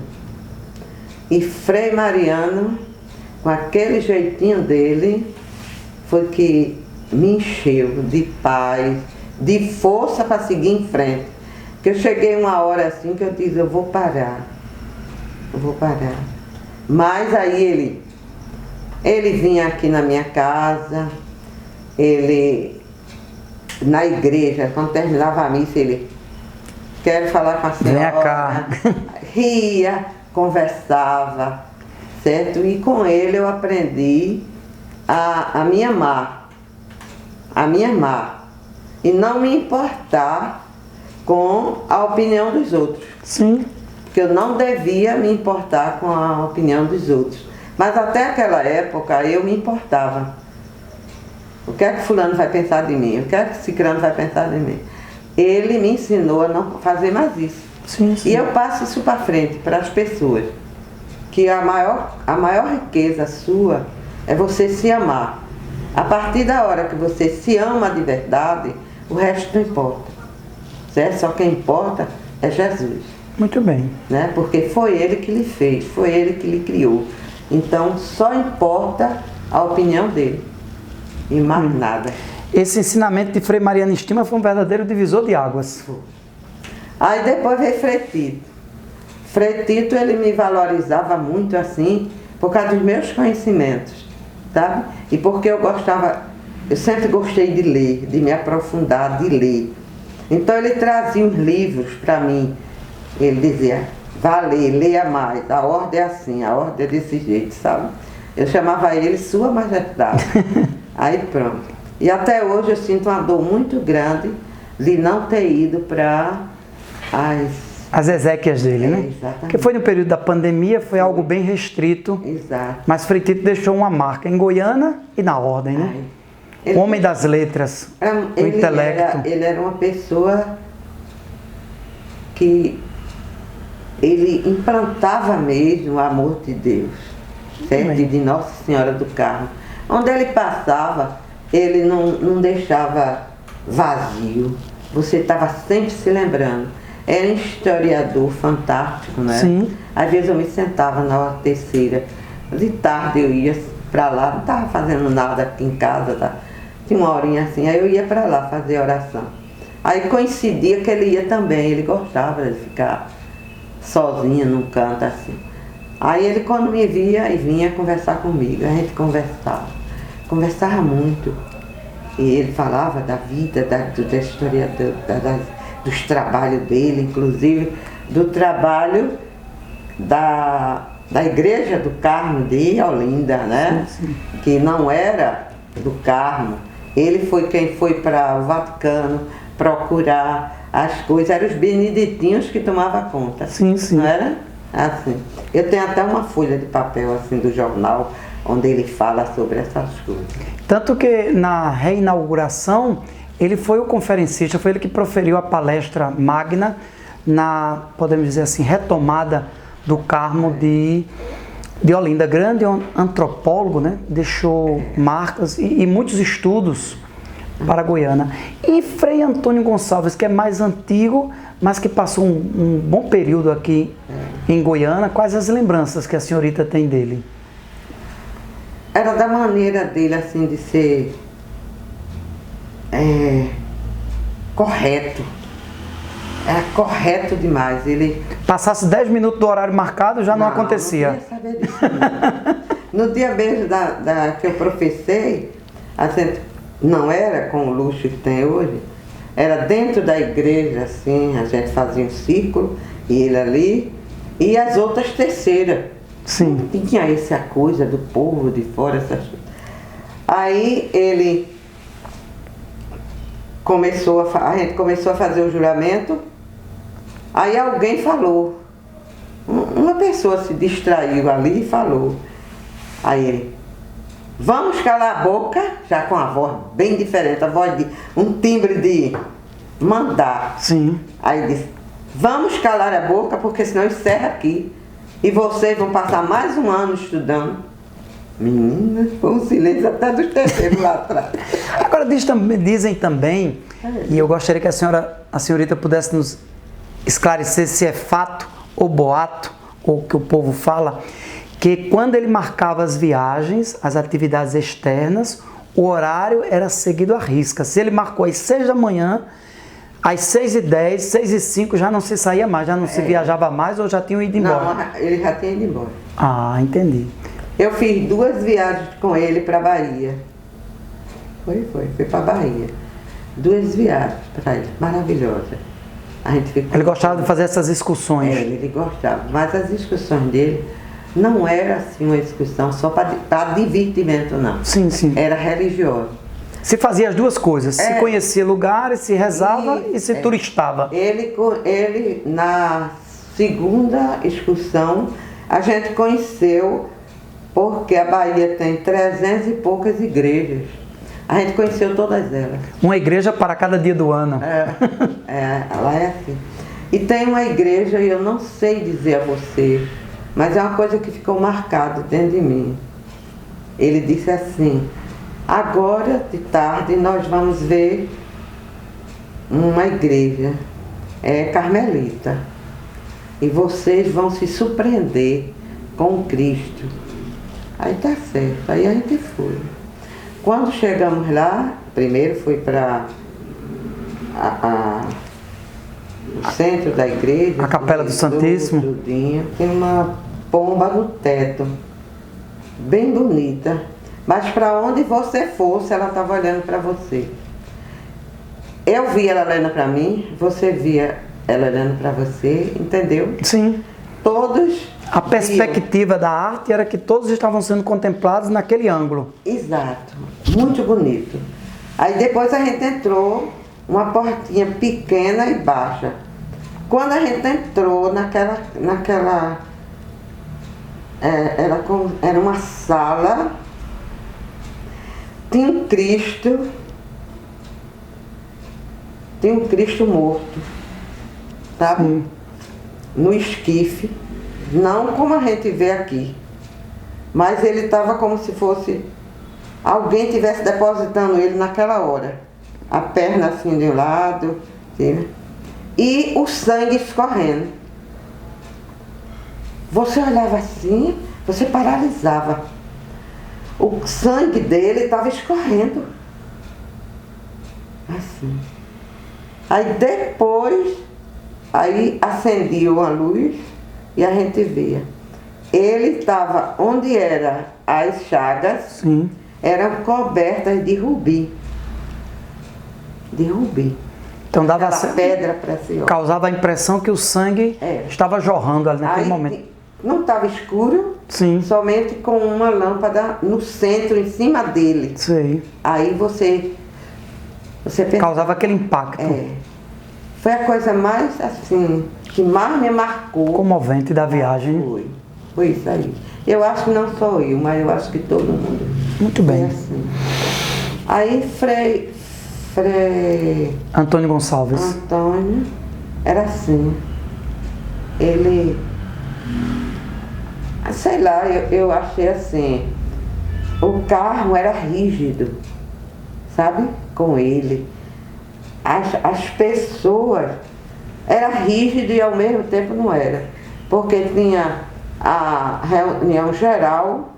E Frei Mariano, com aquele jeitinho dele, foi que me encheu de paz, de força para seguir em frente. Que eu cheguei uma hora assim que eu disse, eu vou parar. Mas aí ele vinha aqui na minha casa, na igreja, quando terminava a missa, ele, quero falar com a senhora. Vem cá. Ria, conversava, certo? E com ele eu aprendi a me amar, e não me importar com a opinião dos outros. Sim. Porque eu não devia me importar com a opinião dos outros. Mas até aquela época eu me importava. O que é que fulano vai pensar de mim? O que é que ciclano vai pensar de mim? Ele me ensinou a não fazer mais isso. Sim, sim. E eu passo isso para frente, para as pessoas. Que a maior riqueza sua é você se amar. A partir da hora que você se ama de verdade, o resto não importa. Certo? Só quem importa é Jesus. Muito bem. Né? Porque foi ele que lhe fez, foi ele que lhe criou. Então só importa a opinião dele. E mais nada. Esse ensinamento de Frei Mariano Estima foi um verdadeiro divisor de águas. Aí depois veio Frei Tito. Frei Tito, ele me valorizava muito assim, por causa dos meus conhecimentos, sabe? E porque eu sempre gostei de ler, de me aprofundar, de ler. Então ele trazia uns livros para mim. Ele dizia, vá ler, leia mais, a ordem é assim, a ordem é desse jeito, sabe? Eu chamava ele Sua Majestade. Aí pronto. E até hoje eu sinto uma dor muito grande de não ter ido para as exéquias dele, né? Exatamente. Porque foi no período da pandemia, foi algo bem restrito. Exato. Mas Frei Tito deixou uma marca em Goiânia e na ordem, né? Homem das letras, do intelecto. Ele era uma pessoa que ele implantava mesmo o amor de Deus, certo? E de Nossa Senhora do Carmo. Onde ele passava, ele não deixava vazio. Você estava sempre se lembrando. Era um historiador fantástico, né? Sim. Às vezes eu me sentava na Ordem Terceira, de tarde eu ia para lá, não estava fazendo nada aqui em casa, tá? Tinha uma horinha assim, aí eu ia para lá fazer oração. Aí coincidia que ele ia também, ele gostava de ficar sozinho num canto assim. Aí ele, quando me via, e vinha conversar comigo, a gente conversava muito. E ele falava da vida, da história, dos trabalhos dele, inclusive do trabalho da Igreja do Carmo de Olinda, né? Sim, sim. Que não era do Carmo. Ele foi quem foi para o Vaticano procurar as coisas, eram os beneditinhos que tomavam conta. Sim, sim. Não era? Assim. Eu tenho até uma folha de papel assim do jornal onde ele fala sobre essas coisas. Tanto que na reinauguração, ele foi o conferencista, foi ele que proferiu a palestra magna na, podemos dizer assim, retomada do Carmo de Olinda. Grande antropólogo, né? Deixou marcas e muitos estudos para a Goiânia. E Frei Antônio Gonçalves, que é mais antigo, mas que passou um bom período aqui em Goiânia. Quais as lembranças que a senhorita tem dele? Era da maneira dele, assim, de ser correto. Era correto demais. Ele Passasse 10 minutos do horário marcado, já não acontecia. Não queria saber disso, não. No dia mesmo que eu professei, assim, não era com o luxo que tem hoje, era dentro da igreja, assim, a gente fazia um círculo, e ele ali, e as outras terceiras. Sim. Não tinha essa coisa do povo de fora, essas coisas. Aí ele a gente começou a fazer o juramento, aí alguém falou, uma pessoa se distraiu ali e falou. Aí ele, vamos calar a boca, já com a voz bem diferente, a voz de um timbre de mandar. Sim. Aí disse, vamos calar a boca, porque senão encerra aqui. E vocês vão passar mais um ano estudando. Menina, foi um silêncio até dos terceiros lá atrás. Agora dizem também, e eu gostaria que a senhorita pudesse nos esclarecer se é fato ou boato, ou que o povo fala, que quando ele marcava as viagens, as atividades externas, o horário era seguido à risca. Se ele marcou às 6 da manhã, às 6h10, 6h05 já não se saía mais, já não se viajava mais ou já tinham ido embora? Não, ele já tinha ido embora. Ah, entendi. Eu fiz 2 viagens com ele para Bahia. Foi para Bahia. 2 viagens para ele, maravilhosas. A gente ficou... Ele gostava de fazer essas excursões. Ele gostava, mas as excursões dele não era assim uma excursão só para divertimento, não. Sim, sim. Era religiosa. Se fazia as duas coisas, se conhecia lugares, se rezava e se turistava. Ele, na segunda excursão, a gente conheceu, porque a Bahia tem 300 e poucas igrejas. A gente conheceu todas elas. Uma igreja para cada dia do ano. Ela é assim. E tem uma igreja, e eu não sei dizer a você, mas é uma coisa que ficou marcada dentro de mim. Ele disse assim, agora de tarde nós vamos ver uma igreja carmelita. E vocês vão se surpreender com Cristo. Aí tá certo, aí a gente foi. Quando chegamos lá, primeiro foi para o centro da igreja. A Capela do Santíssimo. Tudinho. Tem uma pomba no teto, bem bonita. Mas para onde você fosse, ela estava olhando para você. Eu via ela olhando para mim, você via ela olhando para você, entendeu? Sim. Todos... A perspectiva da arte era que todos estavam sendo contemplados naquele ângulo. Exato. Muito bonito. Aí depois a gente entrou, uma portinha pequena e baixa. Quando a gente entrou era uma sala, tinha um Cristo morto, tá? No esquife, não como a gente vê aqui, mas ele estava como se fosse alguém estivesse depositando ele naquela hora, a perna assim de um lado, assim, e o sangue escorrendo. Você olhava assim, você paralisava. O sangue dele estava escorrendo. Assim. Aí depois, aí acendia uma luz e a gente via. Ele estava onde era as chagas, Sim. eram cobertas de rubi. De rubi. Então dava Aquela pedra preciosa. causava a impressão que o sangue estava jorrando ali naquele Aí, momento. não estava escuro, Sim. somente com uma lâmpada no centro, em cima dele. Sei. Aí você pensa, Causava aquele impacto foi a coisa mais assim, que mais me marcou. comovente da viagem. Foi isso aí. Eu acho que não só eu, mas eu acho que todo mundo. Muito bem. Foi assim. Aí Frei Antônio Gonçalves. Antônio era assim. Ele, sei lá, eu achei assim, o carro era rígido, sabe? Com ele. As pessoas, era rígido e ao mesmo tempo não era. Porque tinha a reunião geral,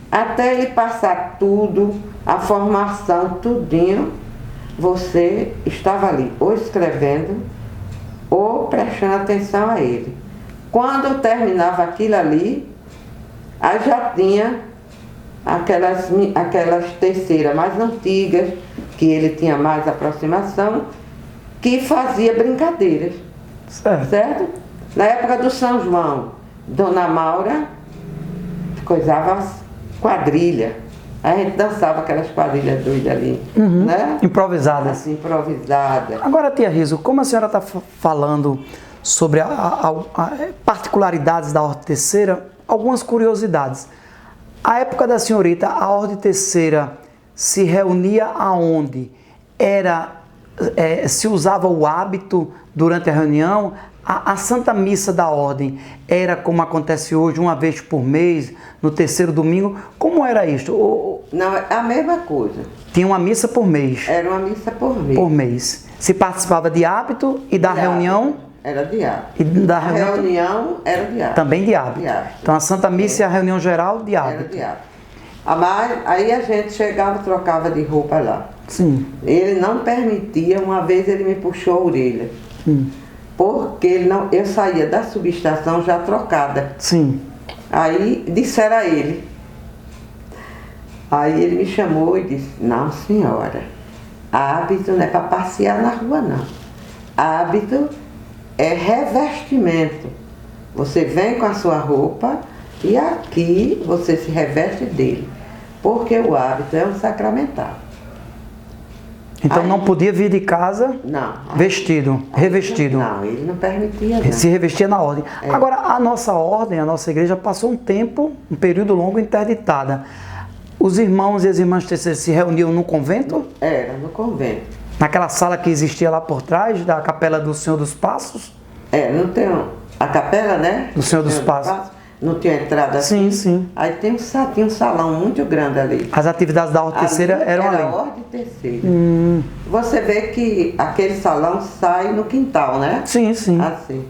até ele passar tudo, a formação, tudinho, você estava ali, ou escrevendo, ou prestando atenção a ele. Quando terminava aquilo ali, aí já tinha aquelas terceiras mais antigas, que ele tinha mais aproximação, que fazia brincadeiras. Certo? Na época do São João, Dona Maura coisava quadrilha. A gente dançava aquelas quadrilhas doidas ali, né? Improvisadas. Assim, improvisada. Agora, tia Riso, como a senhora está falando sobre particularidades da Ordem Terceira, algumas curiosidades. A época da senhorita, a Ordem Terceira se reunia aonde? Se usava o hábito durante a reunião? A Santa Missa da Ordem era como acontece hoje, uma vez por mês, no terceiro domingo? Como era isto? Não, é a mesma coisa. Tinha uma missa por mês? Era uma missa por mês. Por mês. Se participava de hábito e da reunião? Era de hábito. E da reunião era de hábito. Também de hábito. Então a Santa Missa e a reunião geral de hábito. Era de hábito. Aí a gente chegava e trocava de roupa lá. Sim. Ele não permitia, uma vez ele me puxou a orelha. Porque eu saía da subestação já trocada. Sim. Aí disseram a ele. Aí ele me chamou e disse, não senhora, hábito não é para passear na rua não. Hábito é revestimento. Você vem com a sua roupa e aqui você se reveste dele. Porque o hábito é um sacramental. Então não podia vir de casa vestido, revestido. Não, ele não permitia não. Se revestia na ordem. Agora, a nossa ordem, a nossa igreja passou um período longo interditada. Os irmãos e as irmãs terceiras se reuniam no convento? Era, no convento. Naquela sala que existia lá por trás, da Capela do Senhor dos Passos? Não tem a capela, né? Do Senhor dos Passos. Não tinha entrada assim? Sim. Aí tinha um salão muito grande ali. As atividades da Ordem Terceira eram ali? Era a Ordem Terceira. Você vê que aquele salão sai no quintal, né? Sim. Assim.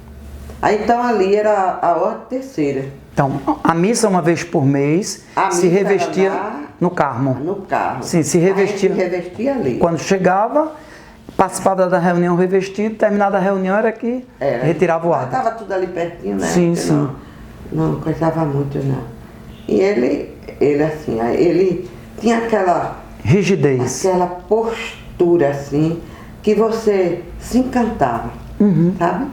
Aí então ali era a Ordem Terceira. Então, a missa uma vez por mês se revestia no Carmo. No Carmo. Sim, se revestia. Se revestia ali. Quando chegava, participava da reunião revestido, terminada a reunião era que retirava o hábito. Estava tudo ali pertinho, né? Sim. Não coisava muito, não. E ele assim, ele tinha aquela rigidez, aquela postura assim, que você se encantava, sabe?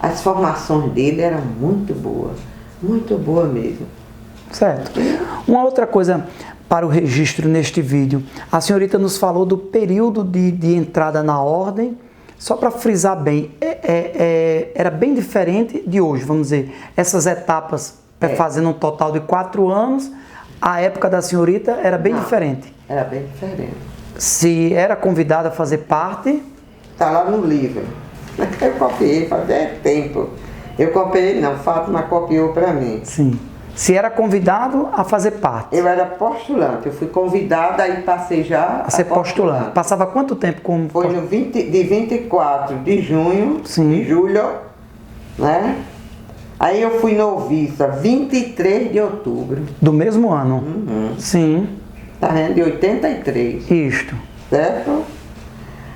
As formações dele eram muito boa mesmo. Certo. Uma outra coisa para o registro neste vídeo, a senhorita nos falou do período de entrada na ordem. Só para frisar bem, era bem diferente de hoje, vamos dizer. Essas etapas, fazendo um total de 4 anos, a época da senhorita era bem diferente. Era bem diferente. Se era convidada a fazer parte... Está lá no livro. Eu copiei, fazia tempo. Eu copiei, não, Fátima copiou para mim. Sim. Se era convidado a fazer parte. Eu era postulante, eu fui convidada e passei já a ser postulante. Passava quanto tempo como Foi de 24 de junho, de julho, né? Aí eu fui noviça, 23 de outubro. Do mesmo ano? Sim. Tá vendo? De 83. Isto. Certo?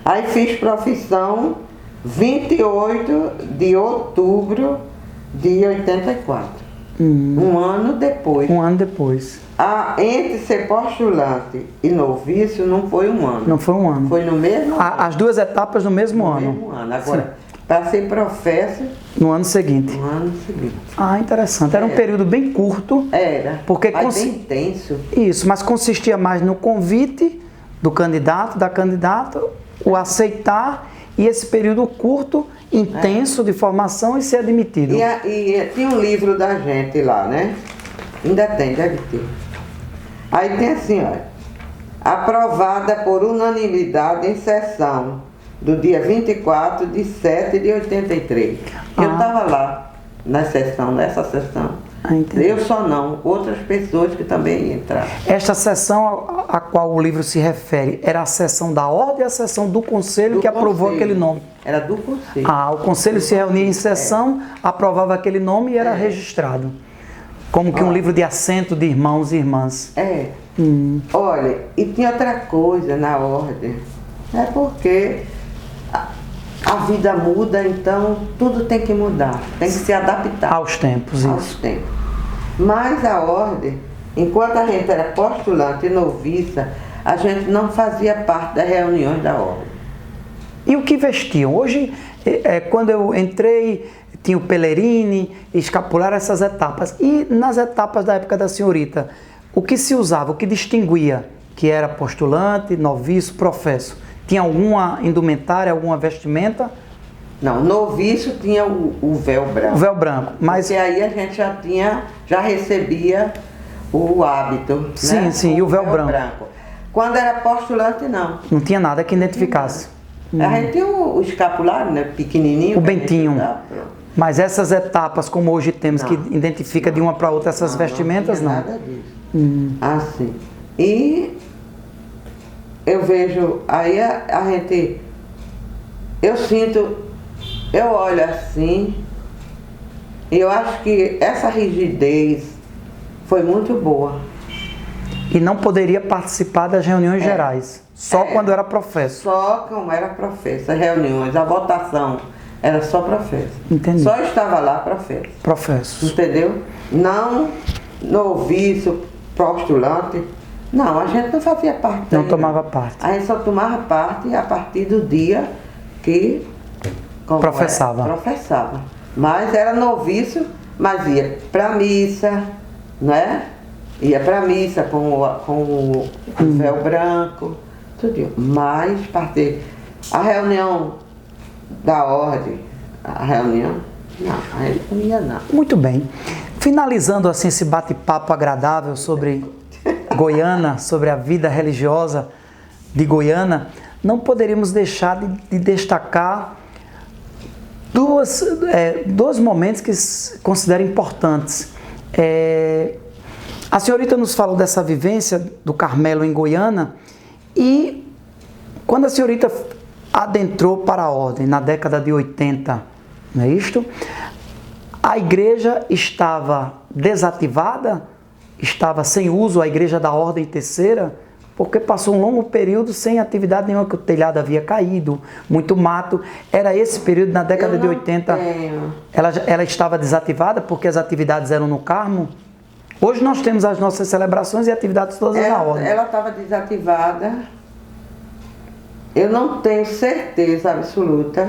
Aí fiz profissão 28 de outubro de 84. Um ano depois. Um ano depois. Entre ser postulante e noviço não foi um ano. Não foi um ano. Foi no mesmo ano. As duas etapas no mesmo ano. No mesmo ano. Agora, para ser professor... No ano seguinte. No ano seguinte. Ah, interessante. Era um período bem curto. Era. Porque mas bem intenso. Isso, mas consistia mais no convite do candidato, da candidata, o aceitar e esse período curto, intenso de formação e ser admitido. E tinha um livro da gente lá, né? Ainda tem, deve ter. Aí tem assim, olha. Aprovada por unanimidade em sessão do dia 24 de 7 de 83. Eu estava lá nessa sessão. Eu só não, outras pessoas que também entraram. Esta sessão a qual o livro se refere, era a sessão da ordem ou a sessão do conselho que aprovou aquele nome? Era do conselho. O conselho se reunia em sessão, aprovava aquele nome e era registrado. Como que um livro de assento de irmãos e irmãs. Olha, e tinha outra coisa na ordem. É porque a vida muda, então tudo tem que mudar. Tem que se adaptar. Aos tempos, aos tempos. Mas a ordem, enquanto a gente era postulante e noviça, a gente não fazia parte das reuniões da ordem. E o que vestiam? Hoje, quando eu entrei, tinha o pelerine, escapular, essas etapas. E nas etapas da época da senhorita, o que se usava, o que distinguia que era postulante, noviço, professo? Tinha alguma indumentária, alguma vestimenta? Não, noviço tinha o véu branco. O véu branco, mas... Porque aí a gente já recebia o hábito. Sim, né? sim, e o véu branco. Quando era postulante, não. Não tinha nada que identificasse. A gente tinha o escapulário, né, pequenininho. O bentinho. Mas essas etapas, como hoje temos, que identifica de uma para outra essas vestimentas, não. Não tinha nada disso. Assim. E eu vejo, aí a gente, eu sinto, eu olho assim, e eu acho que essa rigidez foi muito boa. E não poderia participar das reuniões gerais, só quando era professo. Só como era professo, as reuniões, a votação era só professo. Entendi. Só estava lá professo. Professos. Entendeu? Não noviço, postulante. Não, a gente não fazia parte. Não tomava parte. A gente só tomava parte a partir do dia que professava. Professava. Mas era noviço, mas ia para missa, né? Ia para missa com o véu branco, tudo. Mas a reunião da ordem, a reunião, não, a gente não ia não. Muito bem. Finalizando assim esse bate-papo agradável sobre Goiânia, sobre a vida religiosa de Goiânia, não poderíamos deixar de destacar dois momentos que considero importantes. A senhorita nos falou dessa vivência do Carmelo em Goiânia e quando a senhorita adentrou para a ordem na década de 80, não é isto? A igreja estava desativada, estava sem uso, a igreja da ordem terceira, porque passou um longo período sem atividade nenhuma, que o telhado havia caído, muito mato. Era esse período, na década de 80, ela estava desativada porque as atividades eram no Carmo. Hoje nós temos as nossas celebrações e atividades todas na ordem. Ela estava desativada. Eu não tenho certeza absoluta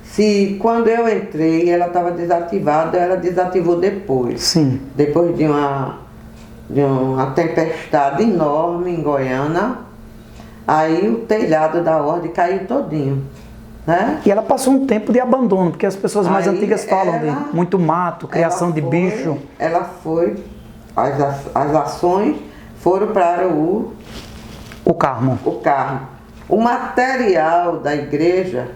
se quando eu entrei ela estava desativada, ela desativou depois. Sim. Depois de uma tempestade enorme em Goiânia, aí o telhado da ordem caiu todinho. Né? E ela passou um tempo de abandono, porque as pessoas mais antigas falam de muito mato, criação de bicho. Ela foi, as ações foram para o Carmo. O material da igreja,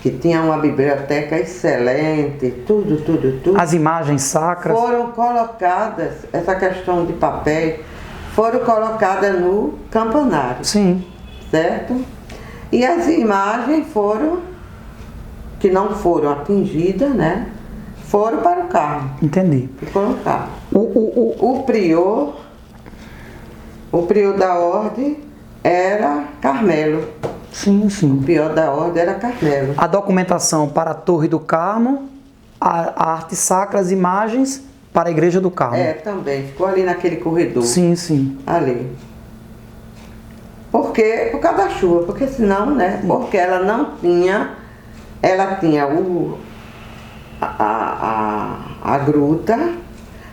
que tinha uma biblioteca excelente, tudo. As imagens sacras. Foram colocadas, essa questão de papel, foram colocadas no campanário. Sim. Certo? E as imagens que não foram atingidas, né? Foram para o carro. Entendi. Ficou no carro. O prior da ordem era Carmelo. Sim, sim. O pior da ordem era Carmelo. A documentação para a Torre do Carmo, a arte sacra, as imagens para a Igreja do Carmo. É, também. Ficou ali naquele corredor. Sim, sim. Ali. Por causa da chuva, porque senão, né? Porque ela não tinha, ela tinha a gruta,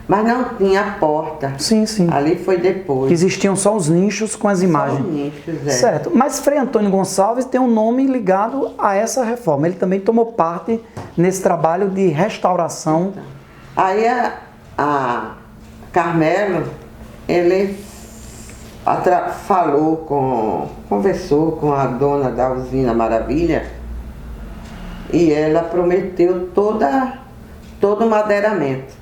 mas não tinha a porta. Sim, sim. Ali foi depois. Existiam só os nichos com as imagens. Só os nichos, é. Certo. Mas Frei Antônio Gonçalves tem um nome ligado a essa reforma. Ele também tomou parte nesse trabalho de restauração. Aí a Carmelo, ele conversou com a dona da usina Maravilha e ela prometeu todo o madeiramento.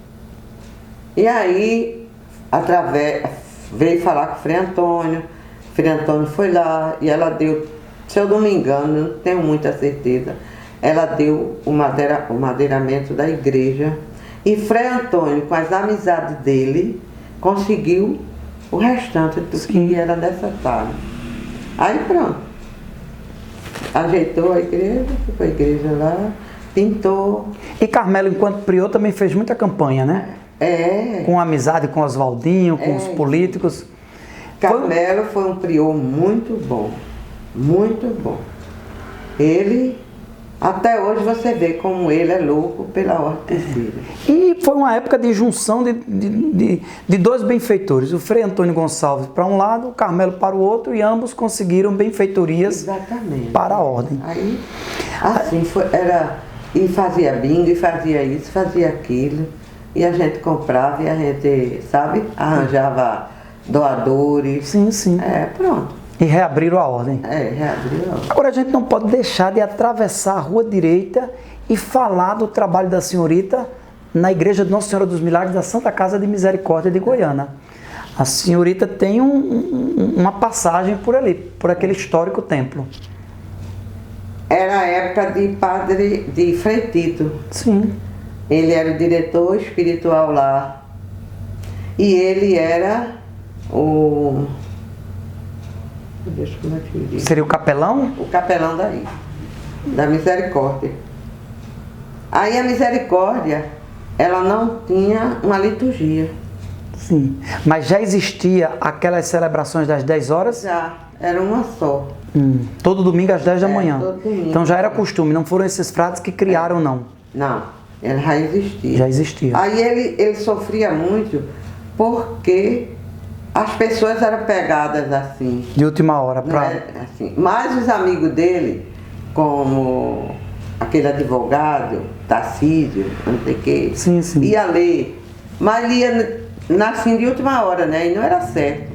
E aí, veio falar com o Frei Antônio foi lá e ela deu, se eu não me engano, não tenho muita certeza, ela deu o madeiramento da igreja e Frei Antônio, com as amizades dele, conseguiu o restante do que era necessário. Aí pronto. Ajeitou a igreja, ficou a igreja lá, pintou. E Carmelo, enquanto prior, também fez muita campanha, né? É. Com amizade com Oswaldinho, com os políticos. Carmelo foi um prior muito bom. Muito bom. Ele, até hoje você vê como ele é louco pela ordem terceira. E foi uma época de junção de dois benfeitores, o Frei Antônio Gonçalves para um lado, o Carmelo para o outro, e ambos conseguiram benfeitorias. Exatamente. Para a ordem. Aí, assim, e fazia bingo, e fazia isso, fazia aquilo, e a gente comprava, e a gente, sabe, arranjava doadores. Sim, sim. É, pronto. E reabriram a ordem. Reabriu a ordem. Agora a gente não pode deixar de atravessar a Rua Direita e falar do trabalho da senhorita na Igreja de Nossa Senhora dos Milagres da Santa Casa de Misericórdia de Goiânia. A senhorita tem uma passagem por ali, por aquele histórico templo. Era a época de Frei Tito. Sim. Ele era o diretor espiritual lá. E ele era o... Deixa como é que eu digo. Seria o capelão? O capelão daí, da Misericórdia. Aí a Misericórdia, ela não tinha uma liturgia. Sim. Mas já existia aquelas celebrações das 10 horas? Já, era uma só. Todo domingo às 10 da manhã. Todo domingo. Então já era costume, não foram esses frades que criaram, não. Não, ela já existia. Já existia. Aí ele sofria muito porque as pessoas eram pegadas assim. De última hora. Né? Assim. Mas os amigos dele, como aquele advogado, Tarcísio, não sei o quê, Sim, sim. ia ler. Mas ia assim de última hora, né? E não era certo.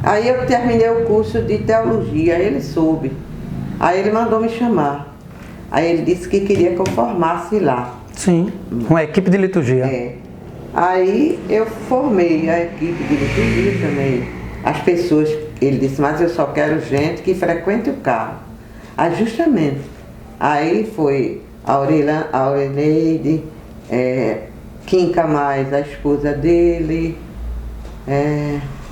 Aí eu terminei o curso de teologia, ele soube. Aí ele mandou me chamar. Aí ele disse que queria que eu formasse lá. Sim, uma equipe de liturgia. É. Aí eu formei a equipe de liturgia também. As pessoas, ele disse, mas eu só quero gente que frequente o carro. Aí justamente, aí foi a Aureneide, Quinca mais, a esposa dele,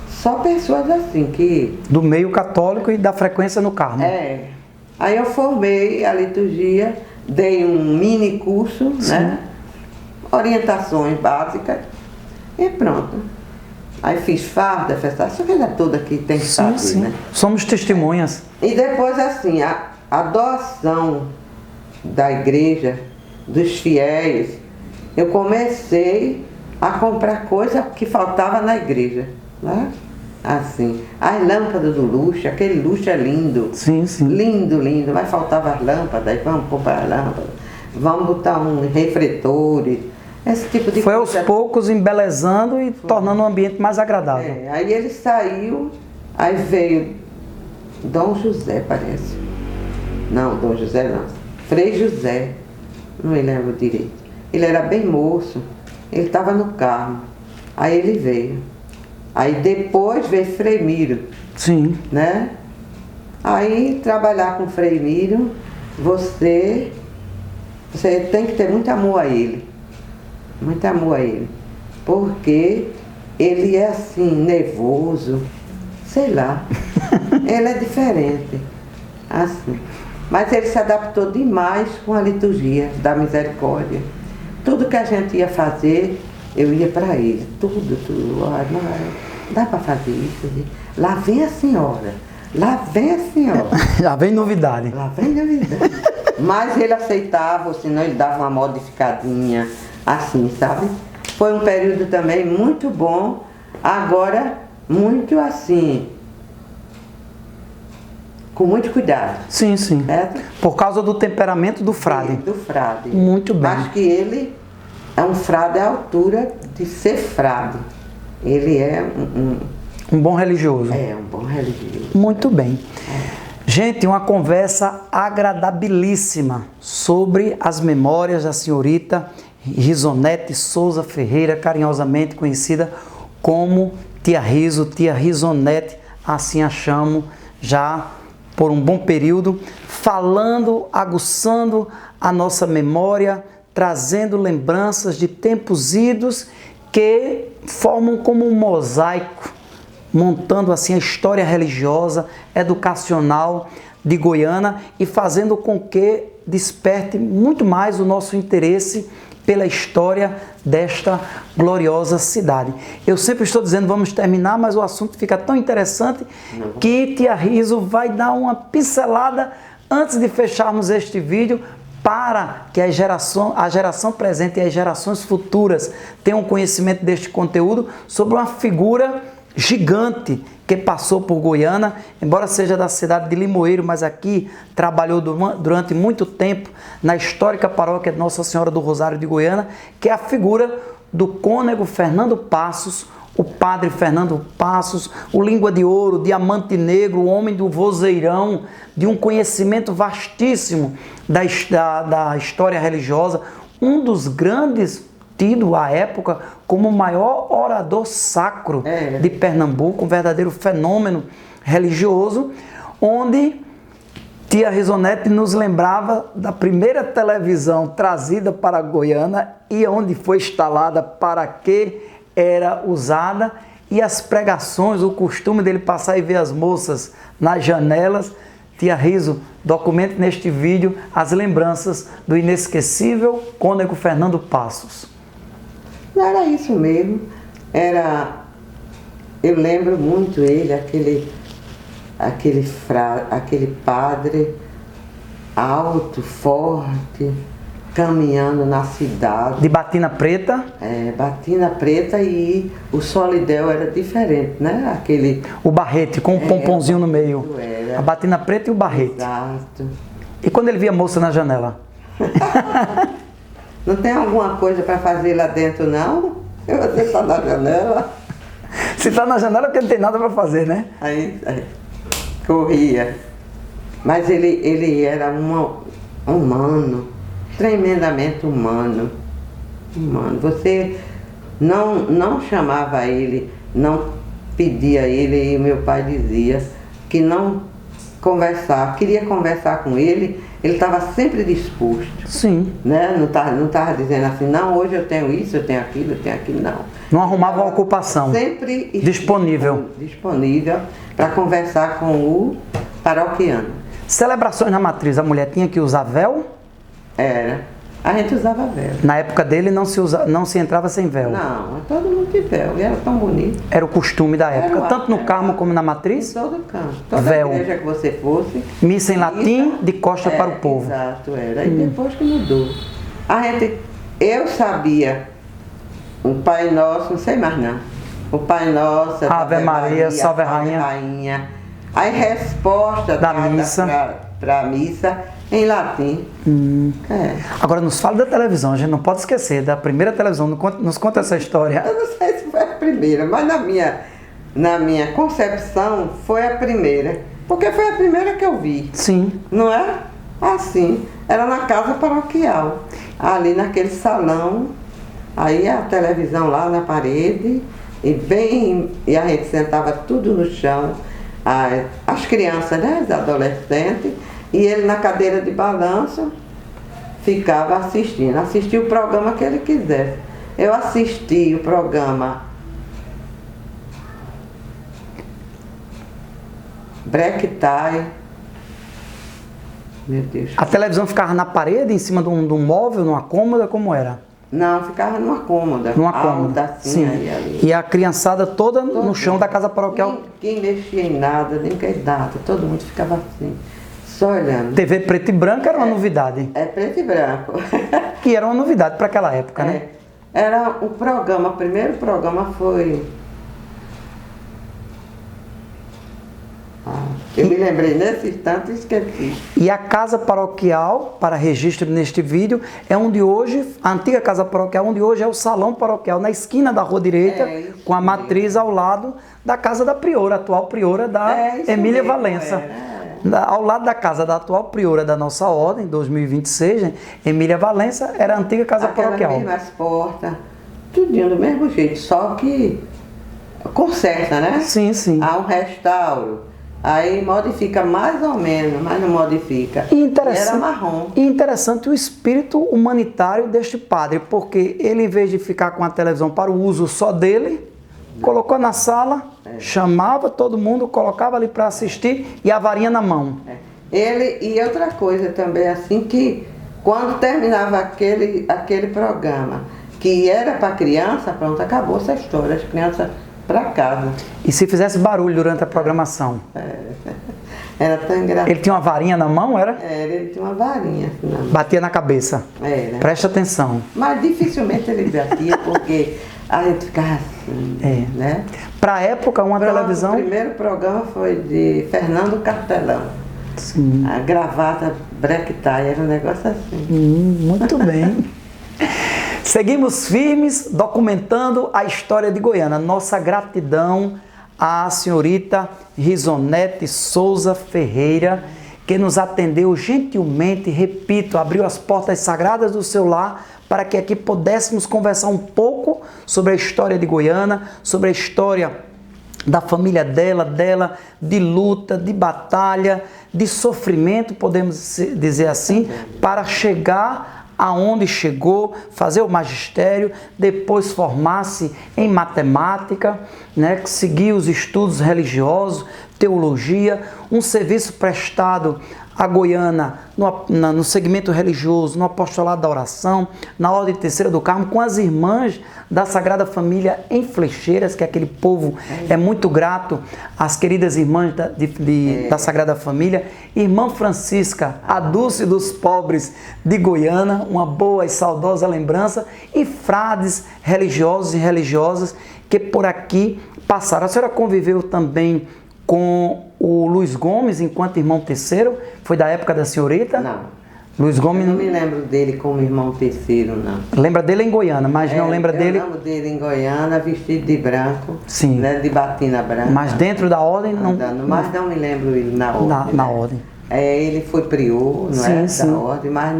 só pessoas assim que... Do meio católico e da frequência no carro. Aí eu formei a liturgia, dei um mini curso, né? Orientações básicas e pronto. Aí fiz farda, festa, essa coisa toda que tem que fazer, né? Somos testemunhas. E depois assim, a doação da igreja, dos fiéis, eu comecei a comprar coisa que faltava na igreja, né? Assim, as lâmpadas do luxo, aquele luxo é lindo. Sim, sim. Lindo, lindo, mas faltava as lâmpadas, vamos comprar lâmpadas, vamos botar um refletor, esse tipo de coisa. Foi aos poucos embelezando e tornando o ambiente mais agradável. Aí ele saiu, aí veio Dom José, parece. Não, Dom José não. Frei José, não me lembro direito. Ele era bem moço, ele estava no carro, aí ele veio. Aí depois veio Frei Miro. Sim. Né? Aí trabalhar com Frei Miro, você tem que ter muito amor a ele. Muito amor a ele. Porque ele é assim, nervoso, sei lá. Ele é diferente. Assim. Mas ele se adaptou demais com a liturgia da misericórdia. Tudo que a gente ia fazer, eu ia para ele. Tudo. Olha, dá para fazer isso? Lá vem a senhora. Lá vem a senhora. Já vem novidade. Lá vem novidade. Mas ele aceitava, ou senão ele dava uma modificadinha, assim, sabe? Foi um período também muito bom. Agora, muito assim, com muito cuidado. Sim. Certo? Por causa do temperamento do frade. Do frade. Muito bem. Acho que ele é um frade à altura de ser frade. Ele é um bom religioso. É, um bom religioso. Muito bem. Gente, uma conversa agradabilíssima sobre as memórias da senhorita Risonete Souza Ferreira, carinhosamente conhecida como Tia Riso, Tia Risonete, assim a chamo já por um bom período, falando, aguçando a nossa memória, trazendo lembranças de tempos idos que formam como um mosaico, montando assim a história religiosa, educacional de Goiânia e fazendo com que desperte muito mais o nosso interesse pela história desta gloriosa cidade. Eu sempre estou dizendo, vamos terminar, mas o assunto fica tão interessante que Tia Riso vai dar uma pincelada antes de fecharmos este vídeo para que a geração presente e as gerações futuras tenham conhecimento deste conteúdo sobre uma figura gigante que passou por Goiânia, embora seja da cidade de Limoeiro, mas aqui trabalhou durante muito tempo na histórica paróquia de Nossa Senhora do Rosário de Goiânia, que é a figura do cônego Fernando Passos, o padre Fernando Passos, o língua de ouro, o diamante negro, o homem do vozeirão, de um conhecimento vastíssimo da história religiosa, um dos grandes tido à época como o maior orador sacro de Pernambuco, um verdadeiro fenômeno religioso, onde Tia Risonete nos lembrava da primeira televisão trazida para Goiânia e onde foi instalada, para que era usada, e as pregações, o costume dele passar e ver as moças nas janelas. Tia Riso, documente neste vídeo as lembranças do inesquecível cônego Fernando Passos. Era isso mesmo, eu lembro muito ele, aquele padre alto, forte, caminhando na cidade. De batina preta? Batina preta, e o solidel era diferente, né? O barrete, com um pomponzinho no meio. Era. A batina preta e o barrete. Exato. E quando ele via a moça na janela? Não tem alguma coisa para fazer lá dentro, não? Você está na janela. Se está na janela é porque não tem nada para fazer, né? Aí corria. Mas ele era humano, tremendamente humano. Você não chamava ele, não pedia ele, e meu pai dizia que não queria conversar com ele. Ele estava sempre disposto. Sim. Né? Não estava dizendo assim, não, hoje eu tenho isso, eu tenho aquilo, não. Não arrumava uma ocupação. Sempre disponível para conversar com o paroquiano. Celebrações na matriz, a mulher tinha que usar véu? Era. A gente usava véu. Na época dele não se entrava sem véu. Não, todo mundo de véu. E era tão bonito. Era o costume da época, tanto no Carmo como na matriz? Em todo canto. Toda véu. igreja que você fosse. Missa em latim, de costa para o povo. Exato, era. E depois que mudou. Eu sabia o Pai Nosso, não sei mais não. O Pai Nosso, Ave Maria, Salve Rainha. A resposta da missa para a missa em latim. Agora nos fala da televisão, a gente não pode esquecer da primeira televisão, nos conta essa história. Eu não sei se foi a primeira, mas na minha concepção foi a primeira, porque foi a primeira que eu vi. Sim. Não é? Assim, era na casa paroquial, ali naquele salão, aí a televisão lá na parede, e a gente sentava tudo no chão, as crianças, né, os adolescentes, e ele na cadeira de balanço ficava assistia o programa que ele quisesse. Eu assisti o programa Breaktie, Meu Deus. A televisão ficava na parede, em cima de um móvel, numa cômoda, como era? Não, ficava numa cômoda. Numa cômoda, alta, assim, sim. ali. E a criançada toda no chão da casa paroquial. Quem mexia em nada, nem que nada, todo mundo ficava assim, só olhando. TV preto e branco era uma novidade. É preto e branco. Que era uma novidade para aquela época, né? Era um programa, o primeiro programa foi... eu me lembrei nesse instante e esqueci. E a casa paroquial, para registro neste vídeo, é onde hoje, a antiga casa paroquial, onde hoje é o salão paroquial, na esquina da rua direita, com a matriz ao lado da casa da priora, atual priora da Emília Valença. Ao lado da casa da atual priora da nossa ordem, 2026, né? Emília Valença era a antiga casa paroquial. Aquelas portas, tudinho do mesmo jeito, só que conserta, né? Sim, sim. Há um restauro. Aí modifica mais ou menos, mas não modifica. E era marrom. E interessante o espírito humanitário deste padre, porque ele, em vez de ficar com a televisão para o uso só dele, colocou na sala, chamava todo mundo, colocava ali para assistir e a varinha na mão. Ele, e outra coisa também, assim, que quando terminava aquele programa, que era para criança, pronto, acabou essa história, as crianças para casa. E se fizesse barulho durante a programação? Era tão engraçado. Ele tinha uma varinha na mão, era? Ele tinha uma varinha assim na mão. Batia na cabeça. Era. Preste atenção. Mas dificilmente ele batia, porque a gente ficava assim, né? Para a época, uma televisão... O primeiro programa foi de Fernando Cartelão. Sim. A gravata brequetai, era um negócio assim. Muito bem. Seguimos firmes, documentando a história de Goiânia. Nossa gratidão à senhorita Risonete Souza Ferreira, que nos atendeu gentilmente, repito, abriu as portas sagradas do seu lar para que aqui pudéssemos conversar um pouco sobre a história de Goiânia, sobre a história da família dela, de luta, de batalha, de sofrimento, podemos dizer assim, para chegar aonde chegou, fazer o magistério, depois formar-se em matemática, né, seguir os estudos religiosos, teologia, um serviço prestado a Goiânia no segmento religioso, no apostolado da oração, na Ordem Terceira do Carmo, com as irmãs da Sagrada Família em Flecheiras, que aquele povo é muito grato às queridas irmãs da Sagrada Família. Irmã Francisca, a Dulce dos Pobres de Goiânia, uma boa e saudosa lembrança, e frades religiosos e religiosas que por aqui passaram. A senhora conviveu também com o Luiz Gomes enquanto irmão terceiro? Foi da época da senhorita? Não. Luiz Gomes... Eu não me lembro dele como irmão terceiro, não. Lembra dele em Goiânia, mas não lembra dele... Eu lembro dele em Goiânia, vestido de branco, sim, né, de batina branca. Mas dentro da ordem não... Mas não me lembro ele na ordem. Na ordem. Ele foi prior, não é? Sim. Da ordem, mas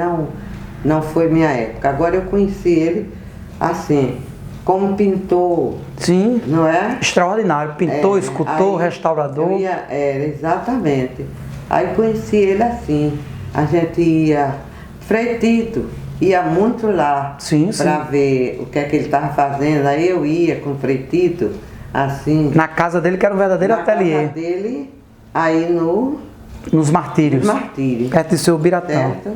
não foi minha época. Agora eu conheci ele assim, como pintor. Sim, não é? Extraordinário. Pintor, escultor, restaurador. Exatamente. Aí conheci ele assim. A gente ia, Frei Tito ia muito lá para ver o que é que ele estava fazendo. Aí eu ia com o Frei Tito, assim. Na casa dele, que era um verdadeiro ateliê. Na casa dele, aí nos Martírios. Perto de seu Biratã. Certo.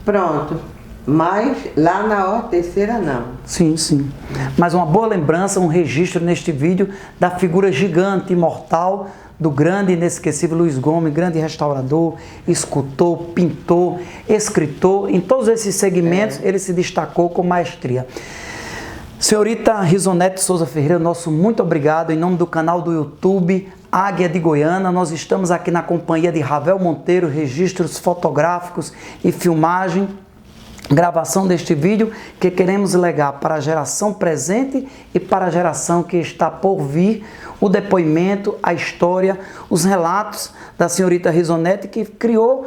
Pronto. Mas lá na Ordem Terceira não. Sim. Mas uma boa lembrança, um registro neste vídeo da figura gigante, imortal, do grande e inesquecível Luiz Gomes, grande restaurador, escultor, pintor, escritor. Em todos esses segmentos ele se destacou com maestria. Senhorita Risonete Souza Ferreira, nosso muito obrigado em nome do canal do YouTube Águia de Goiânia. Nós estamos aqui na companhia de Ravel Monteiro, registros fotográficos e filmagem, gravação deste vídeo que queremos legar para a geração presente e para a geração que está por vir, o depoimento, a história, os relatos da senhorita Risonete, que criou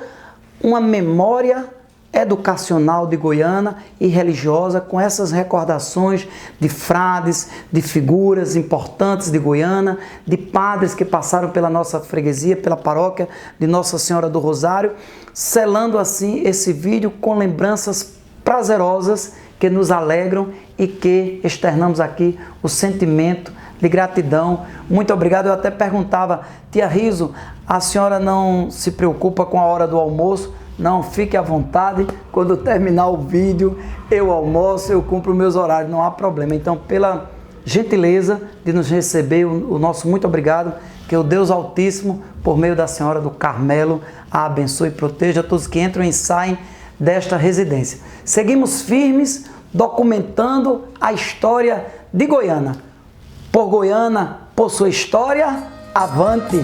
uma memória educacional de Goiânia e religiosa, com essas recordações de frades, de figuras importantes de Goiânia, de padres que passaram pela nossa freguesia, pela paróquia de Nossa Senhora do Rosário, selando assim esse vídeo com lembranças prazerosas que nos alegram e que externamos aqui o sentimento de gratidão. Muito obrigado. Eu até perguntava, tia Riso, a senhora não se preocupa com a hora do almoço? Não, fique à vontade. Quando terminar o vídeo, eu almoço, eu cumpro meus horários, não há problema. Então, pela gentileza de nos receber, o nosso muito obrigado. Que o Deus Altíssimo, por meio da Senhora do Carmelo, a abençoe e proteja todos que entram e saem desta residência. Seguimos firmes, documentando a história de Goiânia. Por Goiânia, por sua história, avante!